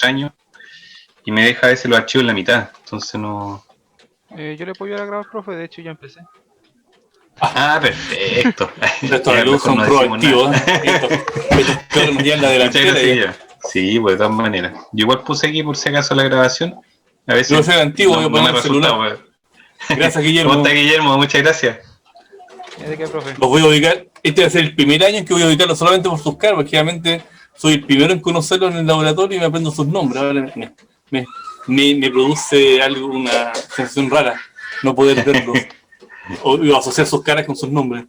extraño y me deja a veces los archivos en la mitad, entonces no... Yo le puedo ayudar a grabar, profe, de hecho ya empecé. Ah, perfecto. Estos Ya alumnos mejor son no decimos proactivos, nada. estos cabros nos llevan la Muchas delantera. gracias, ya. Sí, pues de todas maneras. Yo igual puse aquí por si acaso la grabación. A Yo veces soy antiguo, voy a no me poner el resulta. celular. Gracias, ¿Cómo está, Guillermo. Guillermo? Muchas gracias. ¿De qué, profe? Los voy a ubicar. Este va a ser el primer año en que voy a ubicarlos solamente por sus caras, porque generalmente soy el primero en conocerlos en el laboratorio y me aprendo sus nombres. Ahora me produce una sensación rara no poder verlos o asociar sus caras con sus nombres.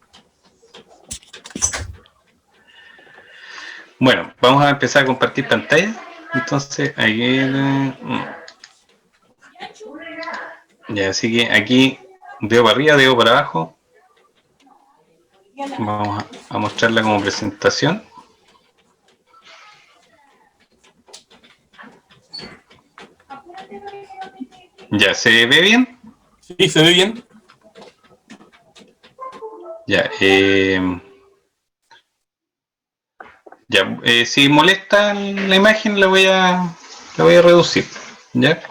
Bueno, vamos a empezar a compartir pantalla. Entonces, ahí... Ya, así que aquí, dedo para arriba, dedo para abajo. Vamos a mostrarla como presentación. Ya, ¿se ve bien? Sí, se ve bien. Ya, ya, si molesta la imagen la voy a reducir, ¿ya?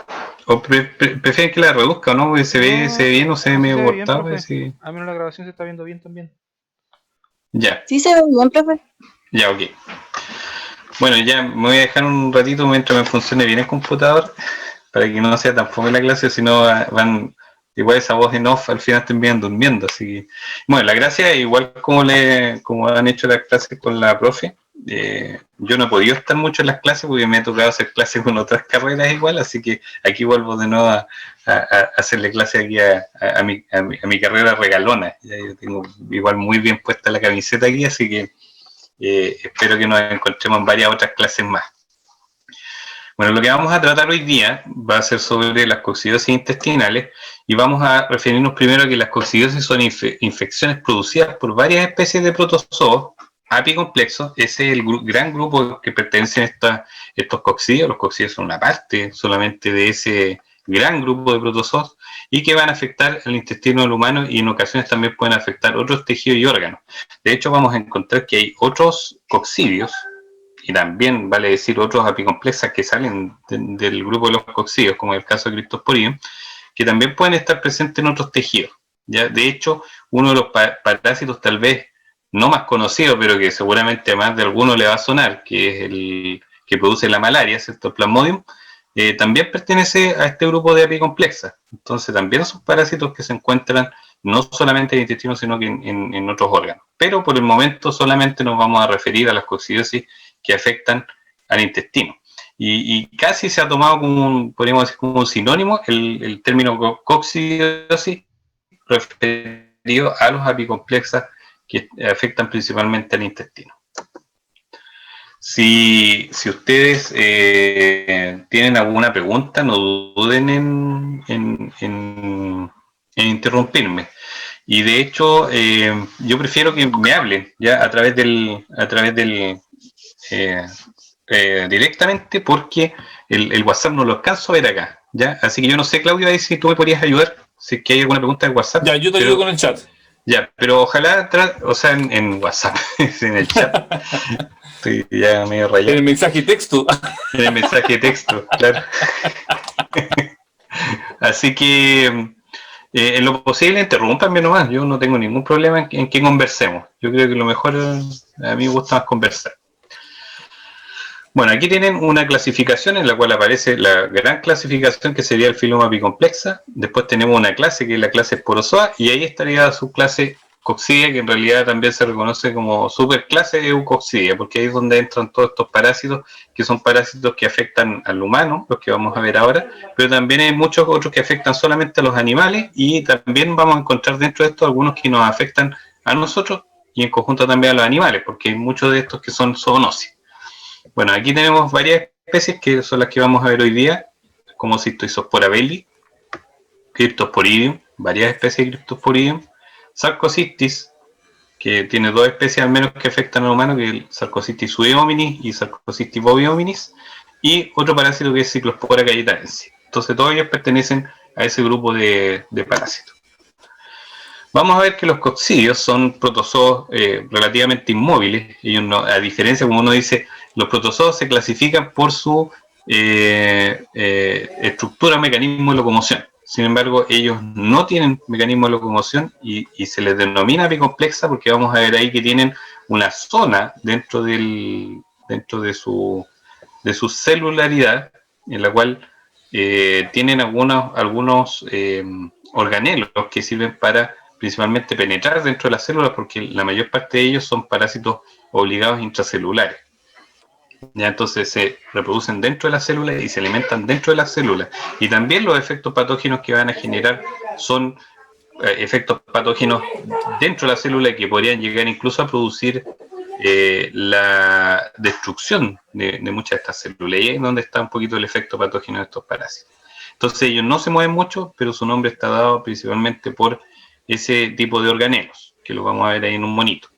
¿O prefieren que la reduzca o no? Porque se ve bien o se ve No, sí medio se ve bien, cortado. profe. Sí. A menos la grabación se está viendo bien también. Ya. Sí se ve bien, profe. Ya, ok. Bueno, ya me voy a dejar un ratito mientras me funcione bien el computador, para que no sea tan fome la clase, si no van, igual esa voz en off al final terminan durmiendo, así que, bueno, la gracia igual como han hecho las clases con la profe, yo no he podido estar mucho en las clases porque me ha tocado hacer clases con otras carreras igual, así que aquí vuelvo de nuevo a hacerle clase aquí a mi carrera regalona. Ya yo tengo igual muy bien puesta la camiseta aquí, así que espero que nos encontremos en varias otras clases más. Bueno, lo que vamos a tratar hoy día va a ser sobre las coccidosis intestinales y vamos a referirnos primero a que las coccidosis son infecciones producidas por varias especies de protozoos apicomplexos. Ese es el gran grupo que pertenecen a estos coccidios. Los coccidios son una parte solamente de ese gran grupo de protozoos y que van a afectar al intestino del humano y en ocasiones también pueden afectar otros tejidos y órganos. De hecho, vamos a encontrar que hay otros coccidios y también vale decir otros apicomplexas que salen del grupo de los coccidios, como el caso de Cryptosporidium, que también pueden estar presentes en otros tejidos. ¿Ya? De hecho, uno de los parásitos tal vez no más conocido, pero que seguramente a más de alguno le va a sonar, que es el que produce la malaria, ¿cierto? Plasmodium, también pertenece a este grupo de apicomplexas. Entonces también son parásitos que se encuentran no solamente en el intestino, sino que en otros órganos. Pero por el momento solamente nos vamos a referir a las coccidiosis que afectan al intestino. Y casi se ha tomado como podríamos decir, como un sinónimo el término coccidiosis referido a los apicomplexas que afectan principalmente al intestino. Si ustedes tienen alguna pregunta, no duden en interrumpirme. Y de hecho, yo prefiero que me hablen ya a través del directamente, porque el WhatsApp no lo alcanzo a ver acá, ¿ya? Así que yo no sé, Claudio, ahí si tú me podrías ayudar, si es que hay alguna pregunta de WhatsApp. Ya, yo te ayudo con el chat. Ya, pero ojalá, o sea, en WhatsApp, en el chat. Estoy ya medio rayado. En el mensaje texto. En el mensaje de texto, claro. Así que, en lo posible, interrúmpanme nomás. Yo no tengo ningún problema en que conversemos. Yo creo que lo mejor, a mí me gusta más conversar. Bueno, aquí tienen una clasificación en la cual aparece la gran clasificación que sería el filoma bicomplexa. Después tenemos una clase que es la clase Sporozoa y ahí estaría su clase Coccidia, que en realidad también se reconoce como superclase Eucoccidia, porque ahí es donde entran todos estos parásitos, que son parásitos que afectan al humano, los que vamos a ver ahora, pero también hay muchos otros que afectan solamente a los animales y también vamos a encontrar dentro de estos algunos que nos afectan a nosotros y en conjunto también a los animales, porque hay muchos de estos que son zoonoses. Bueno, aquí tenemos varias especies que son las que vamos a ver hoy día, como Cystoisospora belli, Cryptosporidium, varias especies de Cryptosporidium, Sarcocystis, que tiene dos especies al menos que afectan al humano, que es el Sarcocystis suehominis y Sarcocystis boviominis, y otro parásito que es Cyclospora cayetanensis. Entonces todos ellos pertenecen a ese grupo de parásitos. Vamos a ver que los coccidios son protozoos relativamente inmóviles. Ellos no, a diferencia, como uno dice, los protozoos se clasifican por su estructura mecanismo de locomoción. Sin embargo, ellos no tienen mecanismo de locomoción y se les denomina apicomplexa porque vamos a ver ahí que tienen una zona dentro de su celularidad en la cual tienen algunos organelos que sirven para principalmente penetrar dentro de las células porque la mayor parte de ellos son parásitos obligados intracelulares. Ya entonces se reproducen dentro de las células y se alimentan dentro de las células. Y también los efectos patógenos que van a generar son efectos patógenos dentro de la célula que podrían llegar incluso a producir la destrucción de muchas de estas células. Y ahí es donde está un poquito el efecto patógeno de estos parásitos. Entonces ellos no se mueven mucho, pero su nombre está dado principalmente por ese tipo de organelos, que lo vamos a ver ahí en un monito.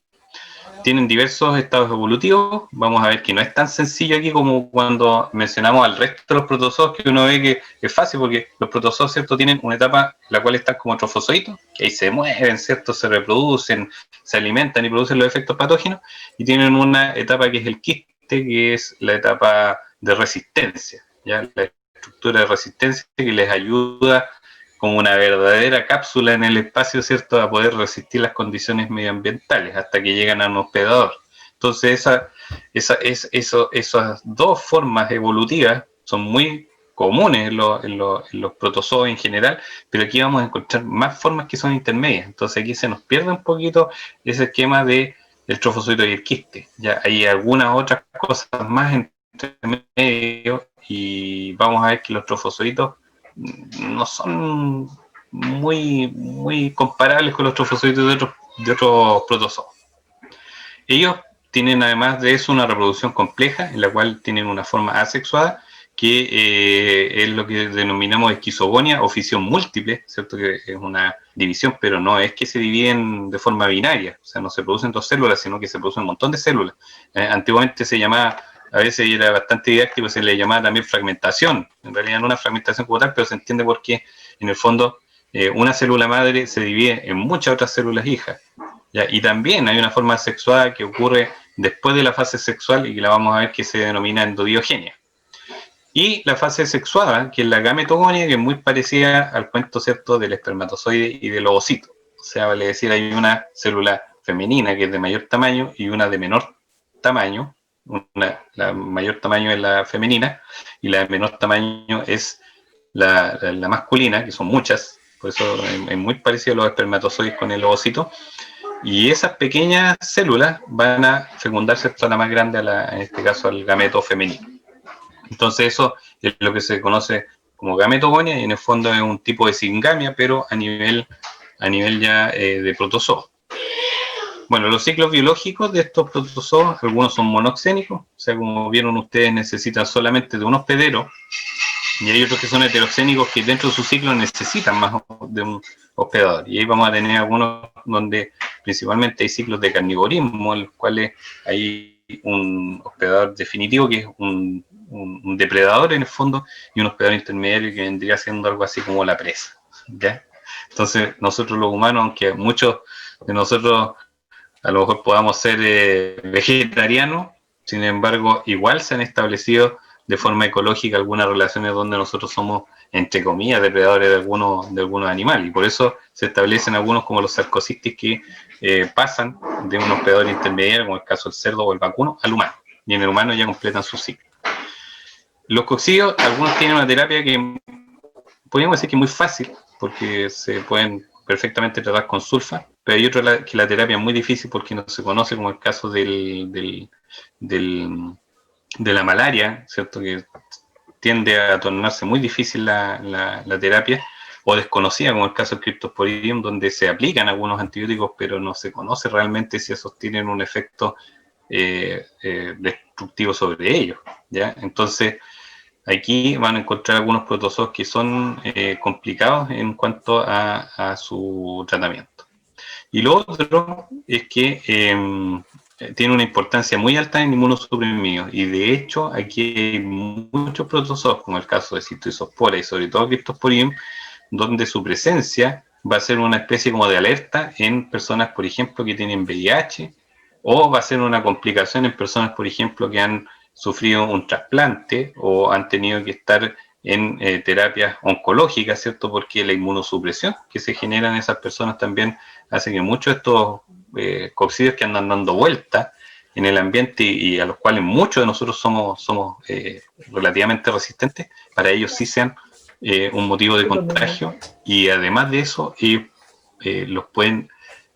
Tienen diversos estados evolutivos. Vamos a ver que no es tan sencillo aquí como cuando mencionamos al resto de los protozoos, que uno ve que es fácil porque los protozoos, ¿cierto?, tienen una etapa en la cual están como trofozoitos, que ahí se mueven, ¿cierto?, se reproducen, se alimentan y producen los efectos patógenos, y tienen una etapa que es el quiste, que es la etapa de resistencia, ¿ya? La estructura de resistencia que les ayuda como una verdadera cápsula en el espacio, ¿cierto?, a poder resistir las condiciones medioambientales hasta que llegan a un hospedador. Entonces, esas dos formas evolutivas son muy comunes en los protozoos en general, pero aquí vamos a encontrar más formas que son intermedias. Entonces, aquí se nos pierde un poquito ese esquema del trofozoito y el quiste. Ya hay algunas otras cosas más entre medio y vamos a ver que los trofozoitos no son muy comparables con los trofozoitos de otros protozoos. Ellos tienen además de eso una reproducción compleja en la cual tienen una forma asexuada que es lo que denominamos esquizogonia o fisión múltiple, ¿cierto?, que es una división, pero no es que se dividen de forma binaria, o sea, no se producen dos células, sino que se producen un montón de células. Antiguamente se llamaba, a veces era bastante didáctico, se le llamaba también fragmentación, en realidad no una fragmentación como tal, pero se entiende por qué en el fondo una célula madre se divide en muchas otras células hijas, ¿ya? Y también hay una forma sexuada que ocurre después de la fase sexual y que la vamos a ver que se denomina endodiogenia. Y la fase sexuada, que es la gametogonia, que es muy parecida al cuento, ¿cierto?, del espermatozoide y del ovocito. O sea, vale decir, hay una célula femenina que es de mayor tamaño y una de menor tamaño. La mayor tamaño es la femenina y la de menor tamaño es la masculina, que son muchas, por eso es muy parecido a los espermatozoides con el ovocito. Y esas pequeñas células van a fecundarse a la más grande, en este caso al gameto femenino. Entonces eso es lo que se conoce como gametogonia y en el fondo es un tipo de singamia, pero a nivel ya de protozoo. Bueno, los ciclos biológicos de estos protozoos, algunos son monoxénicos, o sea, como vieron ustedes, necesitan solamente de un hospedero, y hay otros que son heteroxénicos que dentro de su ciclo necesitan más de un hospedador. Y ahí vamos a tener algunos donde principalmente hay ciclos de carnivorismo, en los cuales hay un hospedador definitivo que es un depredador en el fondo y un hospedador intermediario que vendría siendo algo así como la presa, ¿ya? Entonces nosotros los humanos, aunque muchos de nosotros a lo mejor podamos ser vegetarianos, sin embargo igual se han establecido de forma ecológica algunas relaciones donde nosotros somos, entre comillas, depredadores de algunos animales, y por eso se establecen algunos como los sarcocistis que pasan de un hospedador intermediario, como el caso del cerdo o el vacuno, al humano, y en el humano ya completan su ciclo. Los coccidios, algunos tienen una terapia que podríamos decir que es muy fácil, porque se pueden perfectamente tratar con sulfa, pero hay otros que la terapia es muy difícil porque no se conoce, como el caso de la malaria, ¿cierto?, que tiende a tornarse muy difícil la terapia, o desconocida, como el caso del Cryptosporidium, donde se aplican algunos antibióticos, pero no se conoce realmente si esos tienen un efecto destructivo sobre ellos, ¿ya? Entonces, aquí van a encontrar algunos protozoos que son complicados en cuanto a su tratamiento. Y lo otro es que tiene una importancia muy alta en inmunosuprimidos, y de hecho aquí hay muchos protozoos, como el caso de Cystisospora y sobre todo Cryptosporidium, donde su presencia va a ser una especie como de alerta en personas, por ejemplo, que tienen VIH, o va a ser una complicación en personas, por ejemplo, que han sufrido un trasplante o han tenido que estar en terapias oncológicas, ¿cierto? Porque la inmunosupresión que se genera en esas personas también hace que muchos de estos coccidios que andan dando vueltas en el ambiente y a los cuales muchos de nosotros somos relativamente resistentes, para ellos sí sean un motivo de contagio, y además de eso los pueden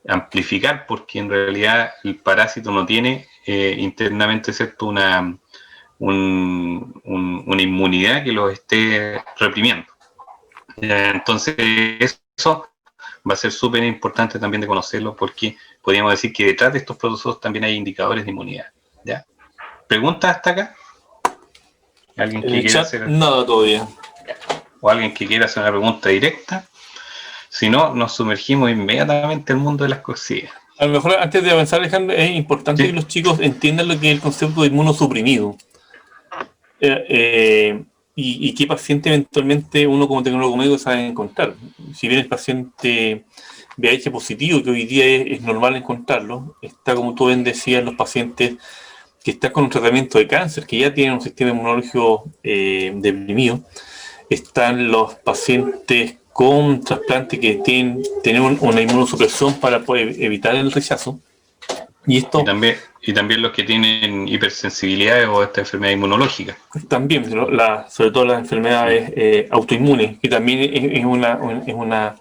amplificar, porque en realidad el parásito no tiene internamente, ¿cierto?, una inmunidad que los esté reprimiendo. Entonces eso va a ser súper importante también de conocerlo, porque podríamos decir que detrás de estos protozoos también hay indicadores de inmunidad. ¿Ya? ¿Preguntas hasta acá? ¿Alguien que quiera hacer? Nada todavía. ¿O alguien que quiera hacer una pregunta directa? Si no, nos sumergimos inmediatamente al mundo de las coccidias. A lo mejor antes de avanzar, Alejandro, es importante Sí. que los chicos entiendan lo que es el concepto de inmunosuprimido. Y qué paciente eventualmente uno como tecnólogo médico sabe encontrar. Si bien el paciente VIH positivo, que hoy día es normal encontrarlo, está, como tú bien decías, los pacientes que están con un tratamiento de cáncer, que ya tienen un sistema inmunológico deprimido, están los pacientes con trasplante que tienen una inmunosupresión para poder evitar el rechazo. Y esto y también los que tienen hipersensibilidades o esta enfermedad inmunológica. también, sobre todo las enfermedades autoinmunes, que también es una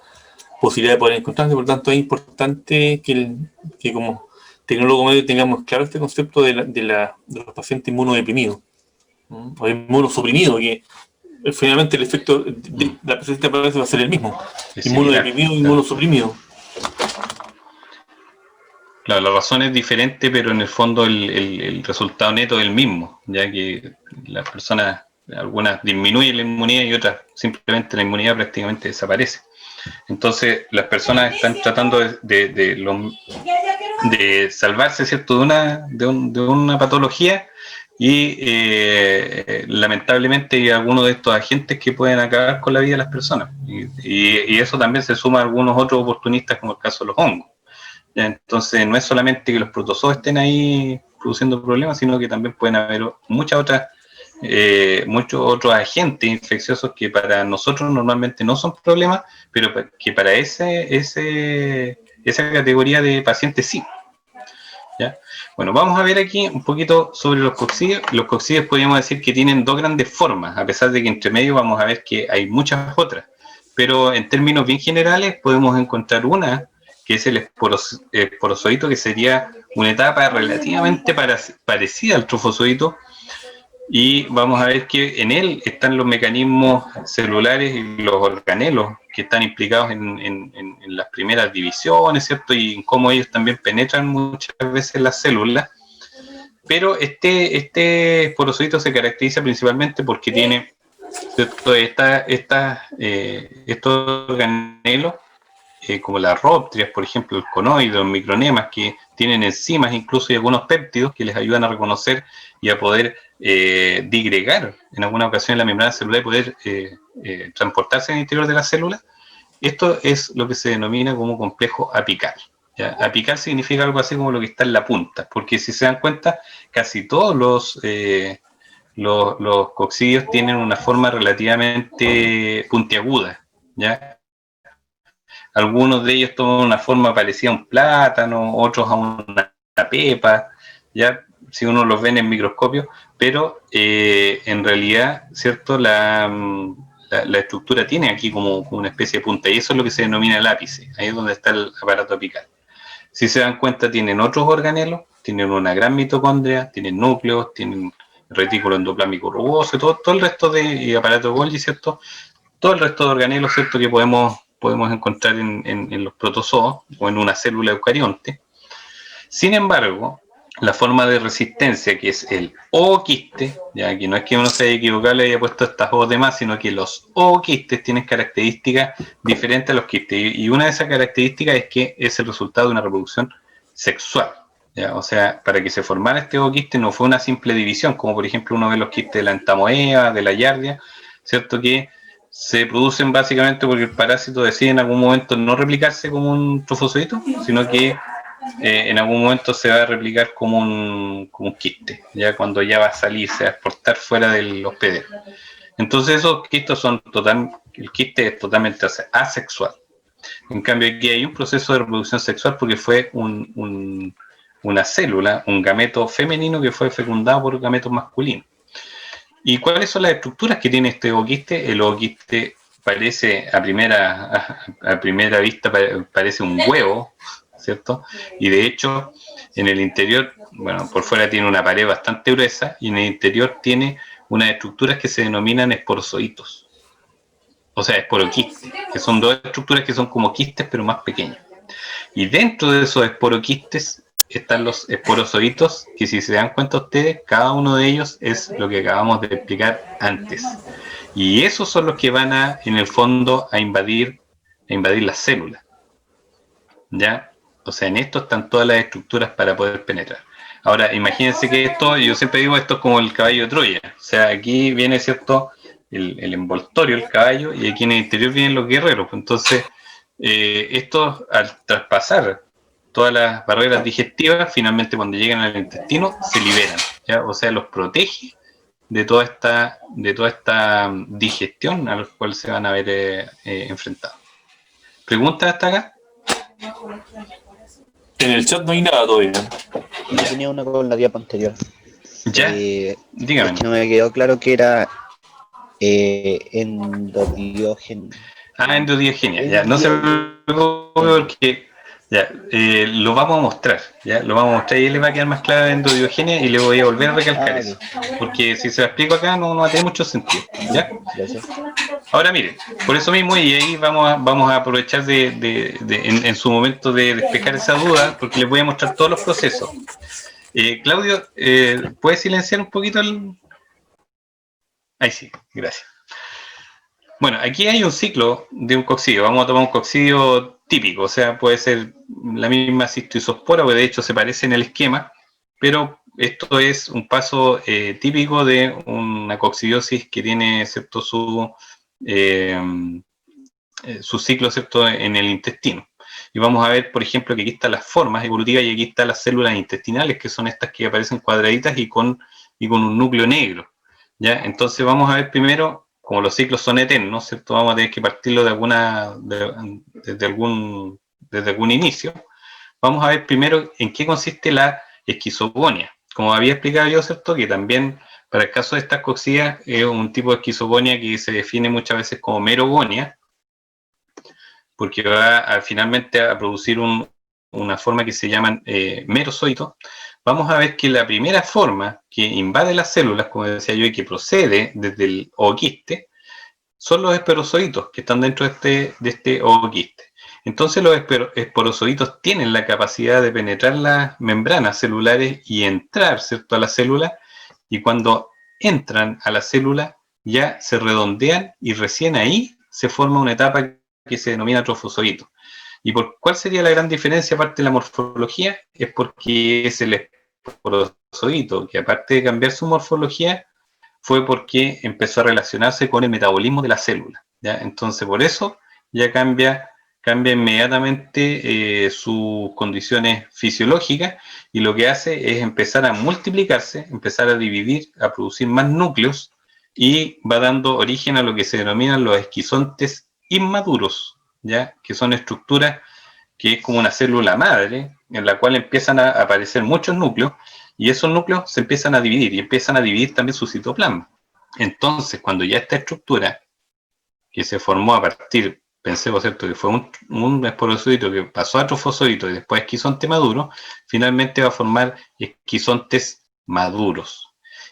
posibilidad de poder encontrarse. Por lo tanto, es importante que como tecnólogo medio tengamos claro este concepto de los pacientes inmunodeprimidos o inmunosuprimidos, que finalmente el efecto de la presencia de va a ser el mismo: inmunodeprimido, inmunosuprimido. Claro, la razón es diferente, pero en el fondo el resultado neto es el mismo, ya que las personas, algunas disminuyen la inmunidad y otras simplemente la inmunidad prácticamente desaparece. Entonces las personas están tratando de salvarse, ¿cierto?, de una patología, y lamentablemente hay algunos de estos agentes que pueden acabar con la vida de las personas, y eso también se suma a algunos otros oportunistas, como el caso de los hongos. Entonces no es solamente que los protozoos estén ahí produciendo problemas, sino que también pueden haber muchos otros agentes infecciosos que para nosotros normalmente no son problemas, pero que para esa categoría de pacientes sí. ¿Ya? Bueno, vamos a ver aquí un poquito sobre los coccidios. Los coccidios podríamos decir que tienen dos grandes formas, a pesar de que entre medio vamos a ver que hay muchas otras, pero en términos bien generales podemos encontrar una que es el esporozoito, que sería una etapa relativamente parecida al trofozoito, y vamos a ver que en él están los mecanismos celulares y los organelos que están implicados en las primeras divisiones, ¿cierto? Y en cómo ellos también penetran muchas veces las células. Pero este esporozoito se caracteriza principalmente porque tiene, ¿cierto?, estos organelos, como las róptrias, por ejemplo, el conoides, los micronemas, que tienen enzimas incluso y algunos péptidos que les ayudan a reconocer y a poder digregar en alguna ocasión la membrana celular y poder transportarse en el interior de la célula. Esto es lo que se denomina como complejo apical. ¿Ya? Apical significa algo así como lo que está en la punta, porque si se dan cuenta, casi todos los coccidios tienen una forma relativamente puntiaguda, ¿ya? Algunos de ellos toman una forma parecida a un plátano, otros a una pepa, ya si uno los ve en el microscopio, pero en realidad, ¿cierto?, la estructura tiene aquí como una especie de punta, y eso es lo que se denomina el ápice, ahí es donde está el aparato apical. Si se dan cuenta, tienen otros organelos, tienen una gran mitocondria, tienen núcleos, tienen retículo endoplámico rugoso, todo el resto de aparato de Golgi, ¿cierto?, todo el resto de organelos, ¿cierto?, que podemos encontrar en los protozoos o en una célula eucarionte. Sin embargo, la forma de resistencia, que es el ooquiste, ya que no es que uno se haya equivocado y le haya puesto estas O de más, sino que los ooquistes tienen características diferentes a los quistes, y una de esas características es que es el resultado de una reproducción sexual. ¿Ya? O sea, para que se formara este ooquiste no fue una simple división, como por ejemplo uno ve los quistes de la entamoeba, de la yardia, ¿cierto?, que se producen básicamente porque el parásito decide en algún momento no replicarse como un trofozoito, sino que en algún momento se va a replicar como un quiste, ya cuando ya va a salir, se va a exportar fuera del hospedero. Entonces esos quistes el quiste es totalmente asexual. En cambio aquí hay un proceso de reproducción sexual porque fue una célula, un gameto femenino que fue fecundado por gametos masculinos. ¿Y cuáles son las estructuras que tiene este ooquiste? El ooquiste parece a primera vista parece un huevo, ¿cierto? Y de hecho en el interior, bueno, por fuera tiene una pared bastante gruesa y en el interior tiene unas estructuras que se denominan esporozoitos, o sea, esporoquistes, que son dos estructuras que son como quistes pero más pequeños. Y dentro de esos esporoquistes están los esporozoitos, que si se dan cuenta ustedes, cada uno de ellos es lo que acabamos de explicar antes. Y esos son los que van en el fondo, a invadir las células. ¿Ya? O sea, en esto están todas las estructuras para poder penetrar. Ahora, imagínense que esto, yo siempre digo, esto es como el caballo de Troya. O sea, aquí viene, ¿cierto?, el envoltorio, el caballo, y aquí en el interior vienen los guerreros. Entonces, esto, al traspasar todas las barreras digestivas, finalmente cuando llegan al intestino, se liberan, ¿ya? O sea, los protege de toda esta digestión a la cual se van a ver enfrentados. ¿Preguntas hasta acá? En el chat no hay nada todavía. Yo tenía una con la diapo anterior. ¿Ya? Dígame. Es que no me quedó claro que era endodiógeno. Endodiogenia, ya. No se preocupe porque ya, lo vamos a mostrar, ya, lo vamos a mostrar y le va a quedar más clara la endodiogenia y le voy a volver a recalcar eso, porque si se lo explico acá no va a tener mucho sentido, ¿ya? Gracias. Ahora miren, por eso mismo, y ahí vamos a aprovechar en su momento de despejar esa duda, porque les voy a mostrar todos los procesos. Claudio, ¿puedes silenciar un poquito el...? Ahí sí, gracias. Bueno, aquí hay un ciclo de un coccidio. Vamos a tomar un coccidio típico, o sea, puede ser la misma cistoisospora, porque de hecho se parece en el esquema, pero esto es un paso típico de una coccidiosis que tiene, ¿cierto?, su ciclo, ¿cierto?, en el intestino. Y vamos a ver, por ejemplo, que aquí están las formas evolutivas y aquí están las células intestinales, que son estas que aparecen cuadraditas y con un núcleo negro, ¿ya? Entonces vamos a ver primero, como los ciclos son eternos, ¿cierto?, vamos a tener que partirlo desde algún inicio. Vamos a ver primero en qué consiste la esquizogonia. Como había explicado yo, ¿cierto?, que también para el caso de estas coccidias es un tipo de esquizogonia que se define muchas veces como merogonia, porque va finalmente a producir una forma que se llaman merozoitos. Vamos a ver que la primera forma que invade las células, como decía yo, y que procede desde el ooquiste, son los esporozoitos que están dentro de este ooquiste. Entonces los esporozoitos tienen la capacidad de penetrar las membranas celulares y entrar, ¿cierto?, a la célula, y cuando entran a la célula ya se redondean y recién ahí se forma una etapa que se denomina trofozoito. ¿Y cuál sería la gran diferencia aparte de la morfología? Es porque es el esporozoito que, aparte de cambiar su morfología, fue porque empezó a relacionarse con el metabolismo de la célula, ¿ya? Entonces por eso ya cambia inmediatamente sus condiciones fisiológicas, y lo que hace es empezar a multiplicarse, empezar a dividir, a producir más núcleos, y va dando origen a lo que se denominan los esquizontes inmaduros, ¿ya? Que son estructuras que es como una célula madre en la cual empiezan a aparecer muchos núcleos, y esos núcleos se empiezan a dividir y empiezan a dividir también su citoplasma. Entonces, cuando ya esta estructura que se formó a partir, pensemos, ¿cierto?, que fue un esporozoito que pasó a trofozoito y después esquizonte maduro, finalmente va a formar esquizontes maduros.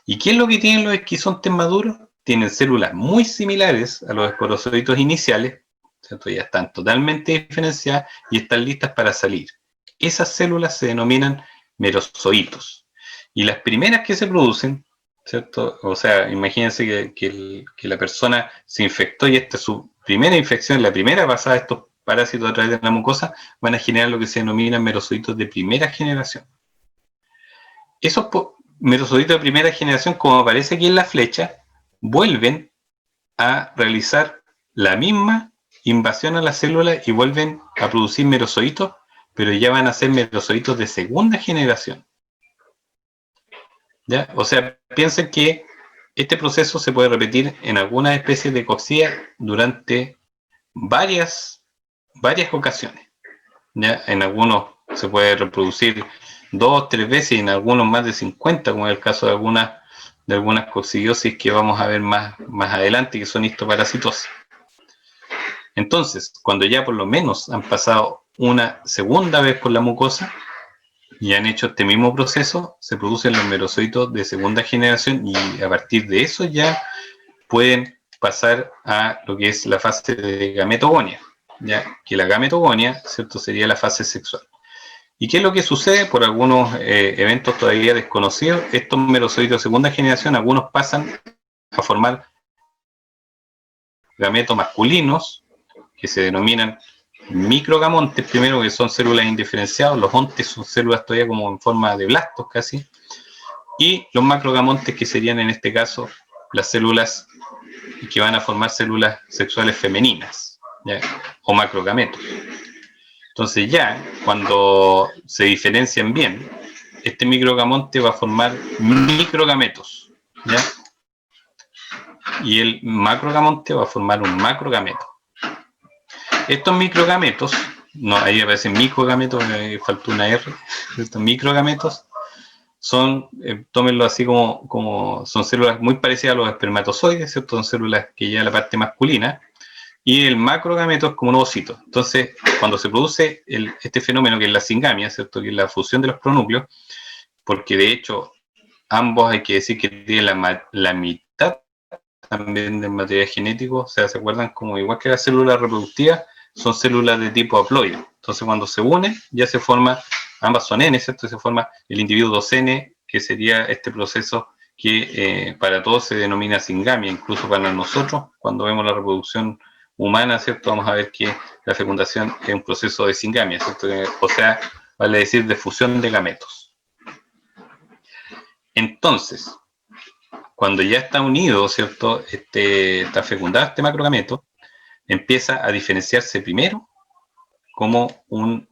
¿Y qué es lo que tienen los esquizontes maduros? Tienen células muy similares a los esporozoitos iniciales, ¿cierto? Ya están totalmente diferenciadas y están listas para salir. Esas células se denominan merozoitos. Y las primeras que se producen, ¿cierto? O sea, imagínense que la persona se infectó y esta es su primera infección, la primera pasada de estos parásitos a través de la mucosa, van a generar lo que se denominan merozoitos de primera generación. Esos merozoitos de primera generación, como aparece aquí en la flecha, vuelven a realizar la misma invasión a la célula y vuelven a producir merozoitos, pero ya van a ser merozoitos de segunda generación. ¿Ya? O sea, piensen que este proceso se puede repetir en algunas especies de coxía durante varias ocasiones. ¿Ya? En algunos se puede reproducir 2 o 3 veces y en algunos más de 50, como es el caso de algunas coccidiosis que vamos a ver más adelante, que son histoparasitosis. Entonces, cuando ya por lo menos han pasado una segunda vez por la mucosa y han hecho este mismo proceso, se producen los merozoitos de segunda generación y a partir de eso ya pueden pasar a lo que es la fase de gametogonia, ya que la gametogonia, ¿cierto?, sería la fase sexual. ¿Y qué es lo que sucede? Por algunos eventos todavía desconocidos, estos merozoitos de segunda generación, algunos pasan a formar gametos masculinos, que se denominan microgamontes, primero, que son células indiferenciadas. Los ontes son células todavía como en forma de blastos casi, y los macrogamontes, que serían en este caso las células que van a formar células sexuales femeninas, ¿ya?, o macrogametos. Entonces ya, cuando se diferencian bien, este microgamonte va a formar microgametos, ¿ya? Y el macrogamonte va a formar un macrogameto. Estos microgametos, no, ahí aparecen microgametos, faltó una R, estos microgametos son, tómenlo así como son células muy parecidas a los espermatozoides, ¿cierto? Son células que llevan la parte masculina, y el macrogameto es como un ovocito. Entonces, cuando se produce este fenómeno que es la singamia, ¿cierto?, que es la fusión de los pronúcleos, porque de hecho ambos hay que decir que tienen la mitad también del material genético, o sea, ¿se acuerdan? Como igual que las células reproductivas, son células de tipo haploide. Entonces, cuando se unen, ya se forma, ambas son N, ¿cierto?, y se forma el individuo 2N, que sería este proceso que para todos se denomina singamia, incluso para nosotros, cuando vemos la reproducción humana, ¿cierto?, vamos a ver que la fecundación es un proceso de singamia, ¿cierto?, o sea, vale decir de fusión de gametos. Entonces, cuando ya está unido, ¿cierto?, está fecundado este macrogameto, empieza a diferenciarse primero como un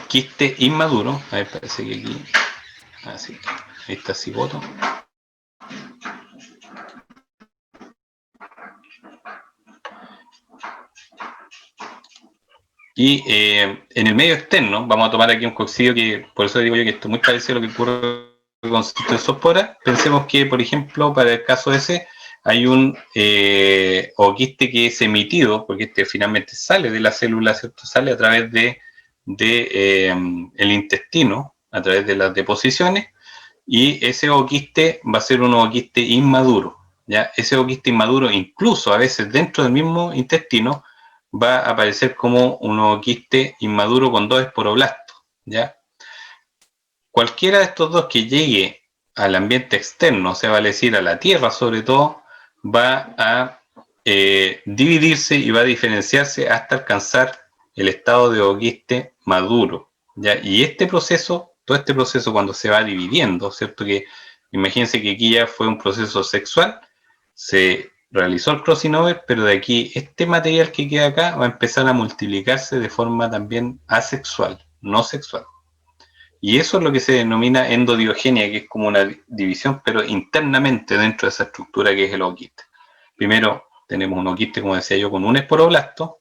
quiste inmaduro. A ver, parece que aquí, así, ahí está cigoto. Y en el medio externo, vamos a tomar aquí un coccidio que, por eso digo yo que esto es muy parecido a lo que ocurre con Cystospora. Pensemos que, por ejemplo, para el caso ese, hay un ooquiste que es emitido, porque este finalmente sale de la célula, ¿cierto?, sale a través de el intestino, a través de las deposiciones, y ese ooquiste va a ser un ooquiste inmaduro, ¿ya? Ese ooquiste inmaduro, incluso a veces dentro del mismo intestino, va a aparecer como un ooquiste inmaduro con 2 esporoblastos, ¿ya? Cualquiera de estos dos que llegue al ambiente externo, o sea, vale decir a la tierra sobre todo, va a dividirse y va a diferenciarse hasta alcanzar el estado de ooquiste maduro, ¿ya? Y este proceso, todo este proceso cuando se va dividiendo, ¿cierto? Que imagínense que aquí ya fue un proceso sexual, se realizó el crossing over, pero de aquí este material que queda acá va a empezar a multiplicarse de forma también asexual, no sexual. Y eso es lo que se denomina endodiogenia, que es como una división, pero internamente dentro de esa estructura que es el ooquiste. Primero tenemos un ooquiste, como decía yo, con un esporoblasto,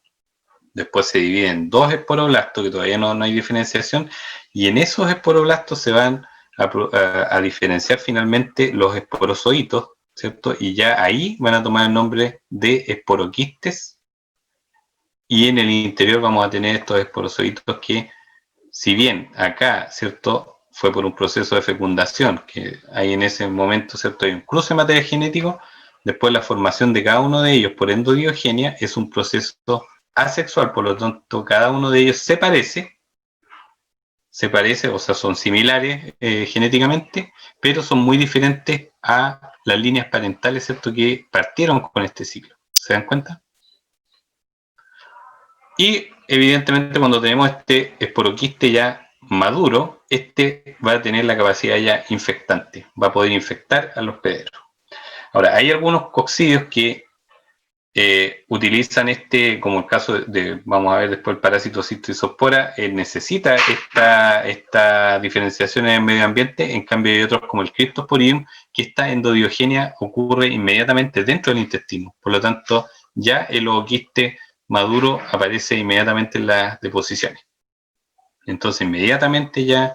después se divide en 2 esporoblastos, que todavía no hay diferenciación, y en esos esporoblastos se van a diferenciar finalmente los esporozoitos, ¿cierto? Y ya ahí van a tomar el nombre de esporoquistes, y en el interior vamos a tener estos esporozoitos que, si bien acá, ¿cierto?, fue por un proceso de fecundación, que hay en ese momento, ¿cierto?, hay un cruce de material genético, después la formación de cada uno de ellos por endodiogenia es un proceso asexual, por lo tanto cada uno de ellos se parece, o sea, son similares genéticamente, pero son muy diferentes a las líneas parentales, ¿cierto?, que partieron con este ciclo. ¿Se dan cuenta? Y evidentemente cuando tenemos este esporoquiste ya maduro, este va a tener la capacidad ya infectante, va a poder infectar a los hospederos. Ahora, hay algunos coccidios que utilizan como el caso vamos a ver después, el parásito Cystisospora, necesita esta diferenciación en el medio ambiente. En cambio hay otros como el Cryptosporidium, que esta endodiogenia ocurre inmediatamente dentro del intestino. Por lo tanto, ya el ooquiste maduro aparece inmediatamente en las deposiciones. Entonces inmediatamente ya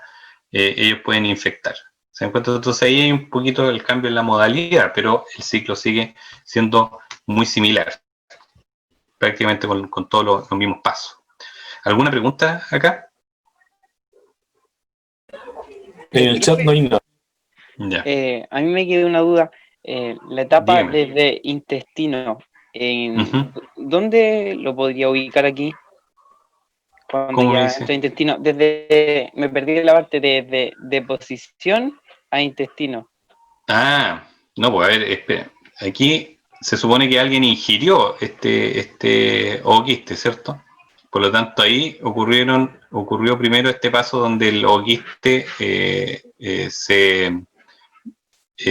ellos pueden infectar. ¿Se dan cuenta? Entonces ahí hay un poquito el cambio en la modalidad, pero el ciclo sigue siendo muy similar, prácticamente con todos los mismos pasos. ¿Alguna pregunta acá? En el chat no hay nada. Ya. A mí me quedó una duda. La etapa Dígame. desde intestino, Ujú. ¿dónde lo podría ubicar aquí? Cuando ¿Cómo ya dice? entra intestino, me perdí la parte de deposición a intestino. No, pues a ver, espera. Aquí se supone que alguien ingirió este ooquiste, ¿cierto? Por lo tanto, ahí ocurrió primero este paso donde el ooquiste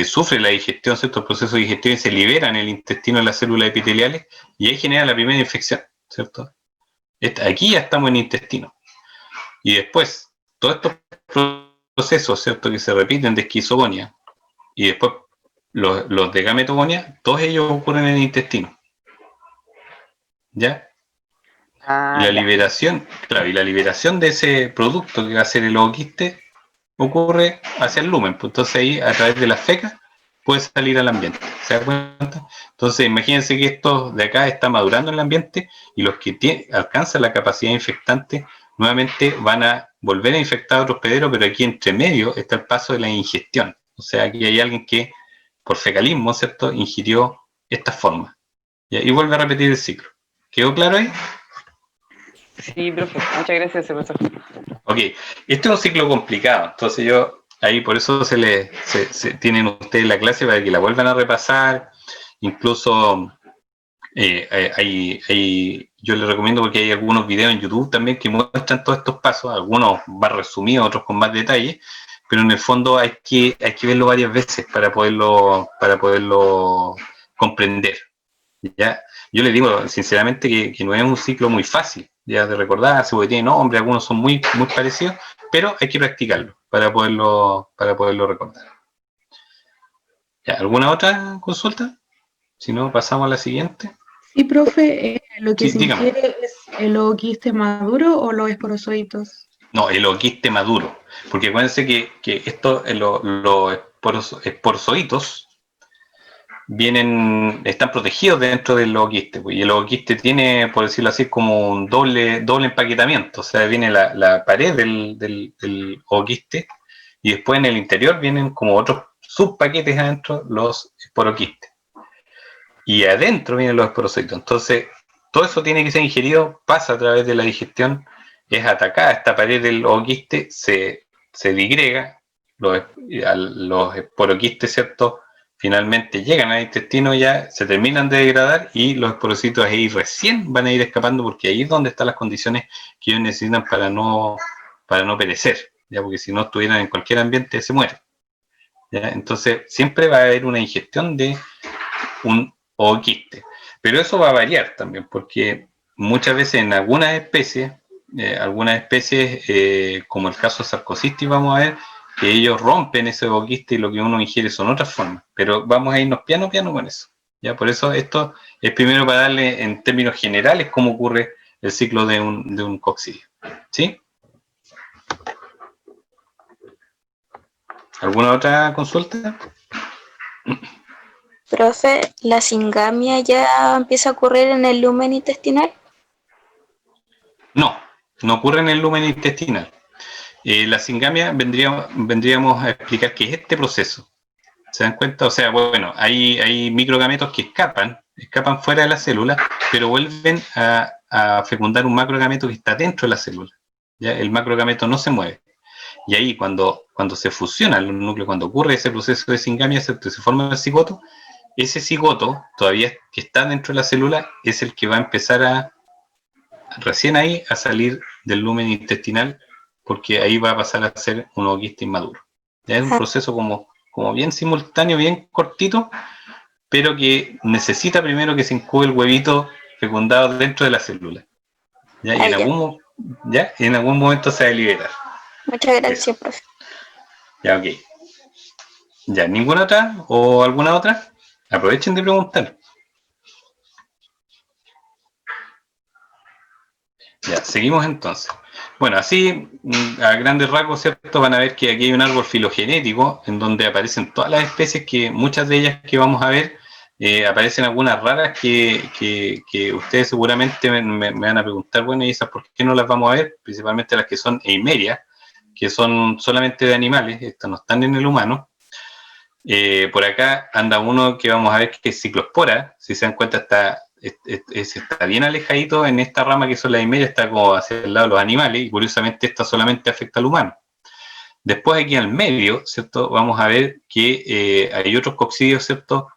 sufre la digestión, ¿cierto? El proceso de digestión, y se libera en el intestino de las células epiteliales, y ahí genera la primera infección, ¿cierto? Aquí ya estamos en intestino. Y después, todos estos procesos, ¿cierto?, que se repiten de esquizogonia, y después los de gametogonia, todos ellos ocurren en el intestino. ¿Ya? Y la liberación, claro, y la liberación de ese producto que va a ser el ooquiste ocurre hacia el lumen. Pues entonces ahí, a través de las fecas, puede salir al ambiente. ¿Se da cuenta? Entonces imagínense que esto de acá está madurando en el ambiente, y los que alcanzan la capacidad infectante nuevamente van a volver a infectar a otros hospederos, pero aquí entre medio está el paso de la ingestión. O sea, aquí hay alguien que por fecalismo, ¿cierto?, ingirió esta forma. Y vuelve a repetir el ciclo. ¿Quedó claro ahí? Sí, profe, muchas gracias, profesor. Ok, este es un ciclo complicado, entonces ahí por eso tienen ustedes la clase para que la vuelvan a repasar. Incluso yo les recomiendo, porque hay algunos videos en YouTube también que muestran todos estos pasos, algunos más resumidos, otros con más detalle, pero en el fondo hay que verlo varias veces para poderlo comprender. ¿Ya? Yo les digo sinceramente que no es un ciclo muy fácil ya de recordarse, porque tiene nombre, algunos son muy parecidos, pero hay que practicarlo para poderlo recordar. ¿Ya? ¿Alguna otra consulta? Si no, pasamos a la siguiente. Sí, profe, ¿lo que Sí, se dígame. ingiere es el ooquiste maduro o los esporozoitos? No, el ooquiste maduro, porque acuérdense que estos, los esporozoitos están protegidos dentro del ooquiste, y el ooquiste tiene, por decirlo así, como un doble empaquetamiento. O sea, viene la pared del ooquiste, y después en el interior vienen como otros subpaquetes adentro, los esporoquistes, y adentro vienen los esporozoitos. Entonces todo eso tiene que ser ingerido, pasa a través de la digestión, es atacada esta pared del ooquiste, se digrega, los esporoquistes, ¿cierto?, finalmente llegan al intestino, ya se terminan de degradar, y los esporocitos ahí recién van a ir escapando, porque ahí es donde están las condiciones que ellos necesitan para no perecer, ya, porque si no estuvieran en cualquier ambiente se mueren. ¿Ya? Entonces siempre va a haber una ingestión de un ooquiste, pero eso va a variar también, porque muchas veces en algunas especies, como el caso de Sarcocistis, vamos a ver que ellos rompen ese ooquiste y lo que uno ingiere son otras formas, pero vamos a irnos piano con eso. ¿Ya? Por eso esto es primero para darle en términos generales cómo ocurre el ciclo de un coccidio. ¿Sí? ¿Alguna otra consulta? Profe, ¿la singamia ya empieza a ocurrir en el lumen intestinal? No ocurre en el lumen intestinal. La singamia vendríamos a explicar qué es este proceso. ¿Se dan cuenta? O sea, bueno, hay microgametos que escapan fuera de la célula, pero vuelven a fecundar un macrogameto que está dentro de la célula. ¿Ya? El macrogameto no se mueve. Y ahí cuando se fusionan los núcleos, cuando ocurre ese proceso de singamia, se forma el cigoto. Ese cigoto, todavía que está dentro de la célula, es el que va a empezar recién ahí a salir del lumen intestinal, porque ahí va a pasar a ser un ooquiste inmaduro. ¿Ya? Es un proceso como bien simultáneo, bien cortito, pero que necesita primero que se incube el huevito fecundado dentro de la célula. ¿Ya? Y en algún momento se va a liberar. Muchas gracias, profe. Ya, ok. Ya, ¿ninguna otra o alguna otra? Aprovechen de preguntar. Ya, seguimos entonces. Bueno, así, a grandes rasgos, ¿cierto? Van a ver que aquí hay un árbol filogenético en donde aparecen todas las especies que, muchas de ellas que vamos a ver, aparecen algunas raras que ustedes seguramente me van a preguntar, bueno, ¿y esas por qué no las vamos a ver? Principalmente las que son eimerias, que son solamente de animales, estas no están en el humano. Por acá anda uno que vamos a ver que es ciclospora, si se dan cuenta está bien alejadito en esta rama que son las eimerias, está como hacia el lado de los animales, y curiosamente esta solamente afecta al humano. Después aquí al medio, ¿cierto? Vamos a ver que hay otros coccidios, ¿cierto?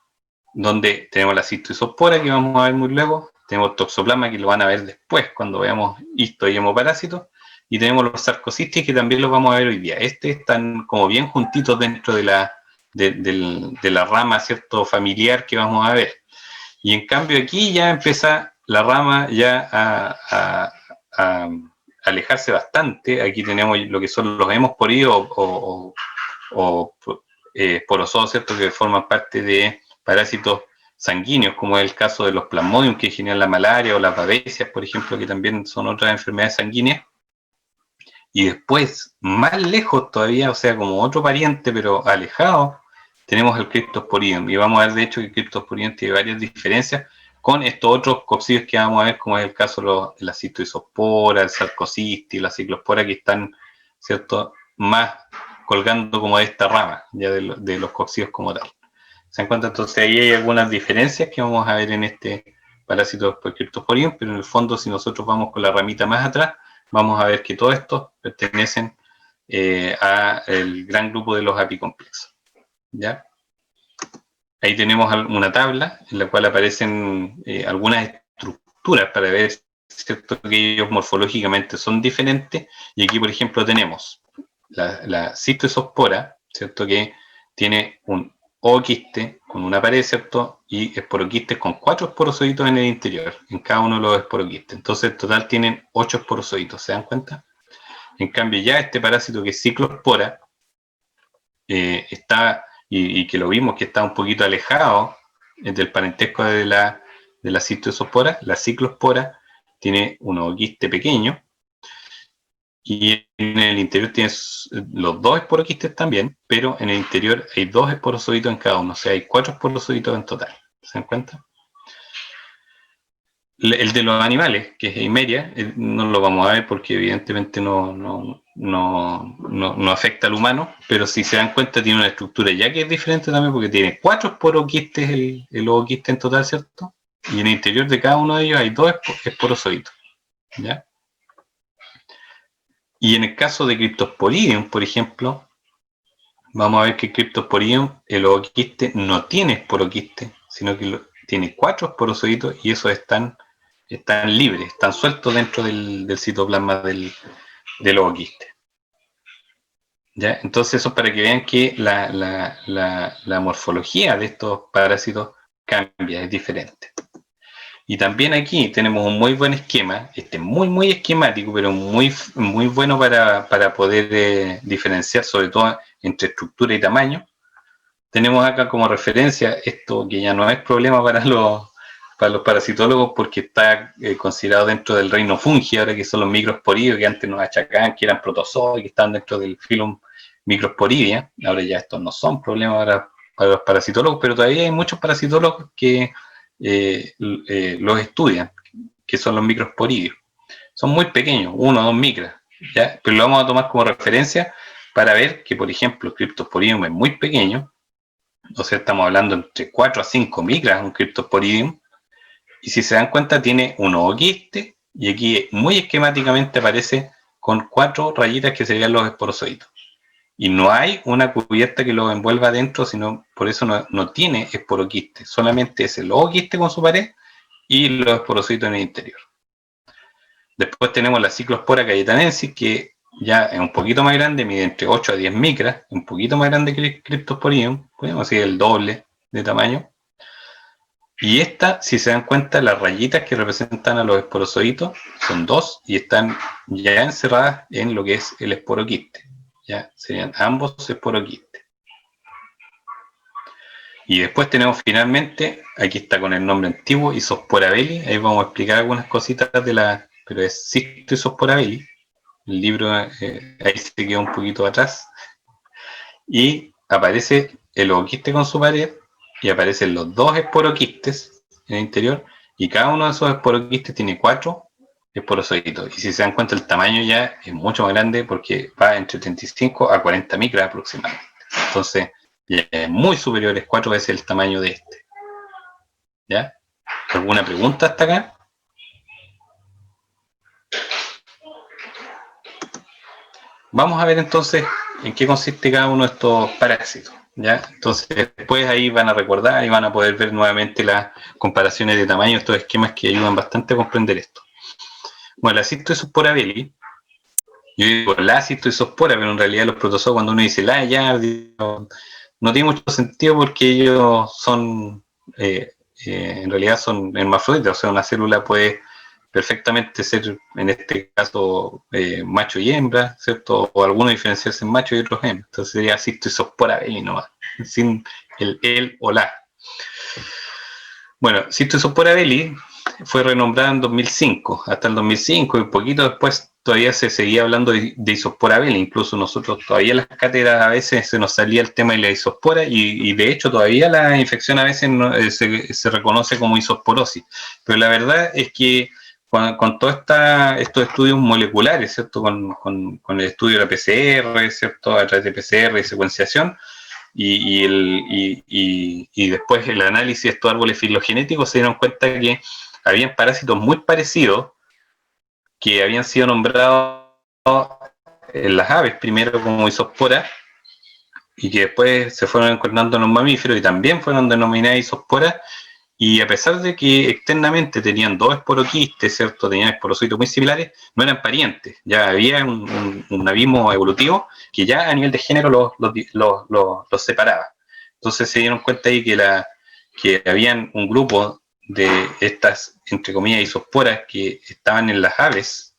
Donde tenemos la cistoisospora, que vamos a ver muy luego, tenemos toxoplasma, que lo van a ver después, cuando veamos histo y hemoparásitos, y tenemos los sarcocistis, que también los vamos a ver hoy día. Están como bien juntitos dentro de la rama, ¿cierto? Familiar que vamos a ver. Y en cambio aquí ya empieza la rama ya a alejarse bastante. Aquí tenemos lo que son los hemosporidos o esporozoos, ¿cierto? Que forman parte de parásitos sanguíneos, como es el caso de los plasmodium, que generan la malaria, o las babesias, por ejemplo, que también son otras enfermedades sanguíneas. Y después, más lejos todavía, o sea, como otro pariente, pero alejado, tenemos el Cryptosporidium, y vamos a ver de hecho que el Cryptosporidium tiene varias diferencias con estos otros coccidios que vamos a ver, como es el caso de la cistoisospora, el sarcocistis, la ciclospora, que están, ¿cierto?, más colgando como de esta rama, ya de los coccidios como tal. ¿Se dan cuenta? Entonces ahí hay algunas diferencias que vamos a ver en este parásito Cryptosporidium, pero en el fondo, si nosotros vamos con la ramita más atrás, vamos a ver que todos estos pertenecen al gran grupo de los apicomplexos. ¿Ya? Ahí tenemos una tabla en la cual aparecen algunas estructuras para ver, ¿cierto?, que ellos morfológicamente son diferentes. Y aquí, por ejemplo, tenemos la cistoisospora, ¿cierto?, que tiene un ooquiste con una pared, ¿cierto?, y esporoquistes con 4 esporozoitos en el interior, en cada uno de los esporoquistes. Entonces, en total tienen 8 esporozoitos, ¿se dan cuenta? En cambio, ya este parásito que es ciclospora está... Y que lo vimos que está un poquito alejado del parentesco de la cistoisospora. La ciclospora tiene un ooquiste pequeño, y en el interior tiene los 2 esporoquistes también, pero en el interior hay 2 esporozoitos en cada uno, o sea, hay 4 esporozoitos en total. ¿Se dan cuenta? El de los animales, que es eimeria, no lo vamos a ver porque evidentemente no afecta al humano, pero si se dan cuenta tiene una estructura ya que es diferente también, porque tiene 4 esporoquistes el ooquiste en total, ¿cierto? Y en el interior de cada uno de ellos hay 2 esporozoitos, ¿ya? Y en el caso de Cryptosporidium, por ejemplo, vamos a ver que Cryptosporidium, el ooquiste no tiene esporoquiste, sino que tiene 4 esporozoitos, y esos están libres, están sueltos dentro del citoplasma del ooquiste. ¿Ya? Entonces eso es para que vean que la morfología de estos parásitos cambia, es diferente. Y también aquí tenemos un muy buen esquema, muy esquemático, pero muy bueno para poder diferenciar, sobre todo entre estructura y tamaño. Tenemos acá como referencia esto, que ya no es problema para los parasitólogos, porque está considerado dentro del reino fungi, ahora que son los microsporidios, que antes nos achacaban que eran protozoos y que están dentro del filum Microsporidia. Ahora ya estos no son problemas para los parasitólogos, pero todavía hay muchos parasitólogos que los estudian, que son los microsporidios. Son muy pequeños, 1 o 2 micras, ¿ya? Pero lo vamos a tomar como referencia para ver que, por ejemplo, el Cryptosporidium es muy pequeño, o sea, estamos hablando entre 4 a 5 micras un Cryptosporidium, y si se dan cuenta tiene un ooquiste, y aquí muy esquemáticamente aparece con 4 rayitas que serían los esporozoitos. Y no hay una cubierta que lo envuelva adentro, sino por eso no tiene esporoquiste, solamente es el ooquiste con su pared y los esporozoitos en el interior. Después tenemos la Ciclospora cayetanensis, que ya es un poquito más grande, mide entre 8 a 10 micras, un poquito más grande que el Cryptosporidium, podemos decir el doble de tamaño. Y esta, si se dan cuenta, las rayitas que representan a los esporozoitos son 2 y están ya encerradas en lo que es el esporoquiste. Ya serían ambos esporoquistes. Y después tenemos finalmente, aquí está con el nombre antiguo, Isospora belli. Ahí vamos a explicar algunas cositas de la, pero es Cisto Isospora belli. El libro ahí se queda un poquito atrás. Y aparece el ovoquiste con su pared y aparecen los 2 esporoquistes en el interior y cada uno de esos esporoquistes tiene 4 esporozoitos. Y si se dan cuenta, el tamaño ya es mucho más grande porque va entre 35 a 40 micras aproximadamente. Entonces, ya es muy superior, es 4 veces el tamaño de este. ¿Ya? ¿Alguna pregunta hasta acá? Vamos a ver entonces en qué consiste cada uno de estos parásitos. ¿Ya? Entonces después ahí van a recordar y van a poder ver nuevamente las comparaciones de tamaño, estos esquemas que ayudan bastante a comprender esto. Bueno, la Cistoisospora belli, yo digo la Cistoisospora, pero en realidad los protozoos, cuando uno dice la ya, no tiene mucho sentido porque ellos son, en realidad son hermafroditas, o sea, una célula puede perfectamente ser, en este caso, macho y hembra, ¿cierto? O algunos diferenciarse en macho y otros hembra. Entonces sería Cistoisospora belli nomás, sin el o la. Bueno, Cistoisospora belli fue renombrada en 2005, hasta el 2005, y un poquito después todavía se seguía hablando de Isospora belli. Incluso nosotros todavía en las cátedras a veces se nos salía el tema de la isospora, y de hecho todavía la infección a veces no, se reconoce como isosporosis. Pero la verdad es que con todos estos estudios moleculares, ¿cierto? Con el estudio de la PCR, ¿cierto? A través de PCR y secuenciación, y después el análisis de estos árboles filogenéticos, se dieron cuenta que habían parásitos muy parecidos que habían sido nombrados en las aves primero como isospora y que después se fueron encarnando en los mamíferos y también fueron denominadas isosporas. Y a pesar de que externamente tenían 2 esporoquistes, ¿cierto? Tenían esporozoitos muy similares, no eran parientes. Ya había un abismo evolutivo que ya a nivel de género los separaba. Entonces se dieron cuenta ahí que habían un grupo de estas, entre comillas, isosporas que estaban en las aves,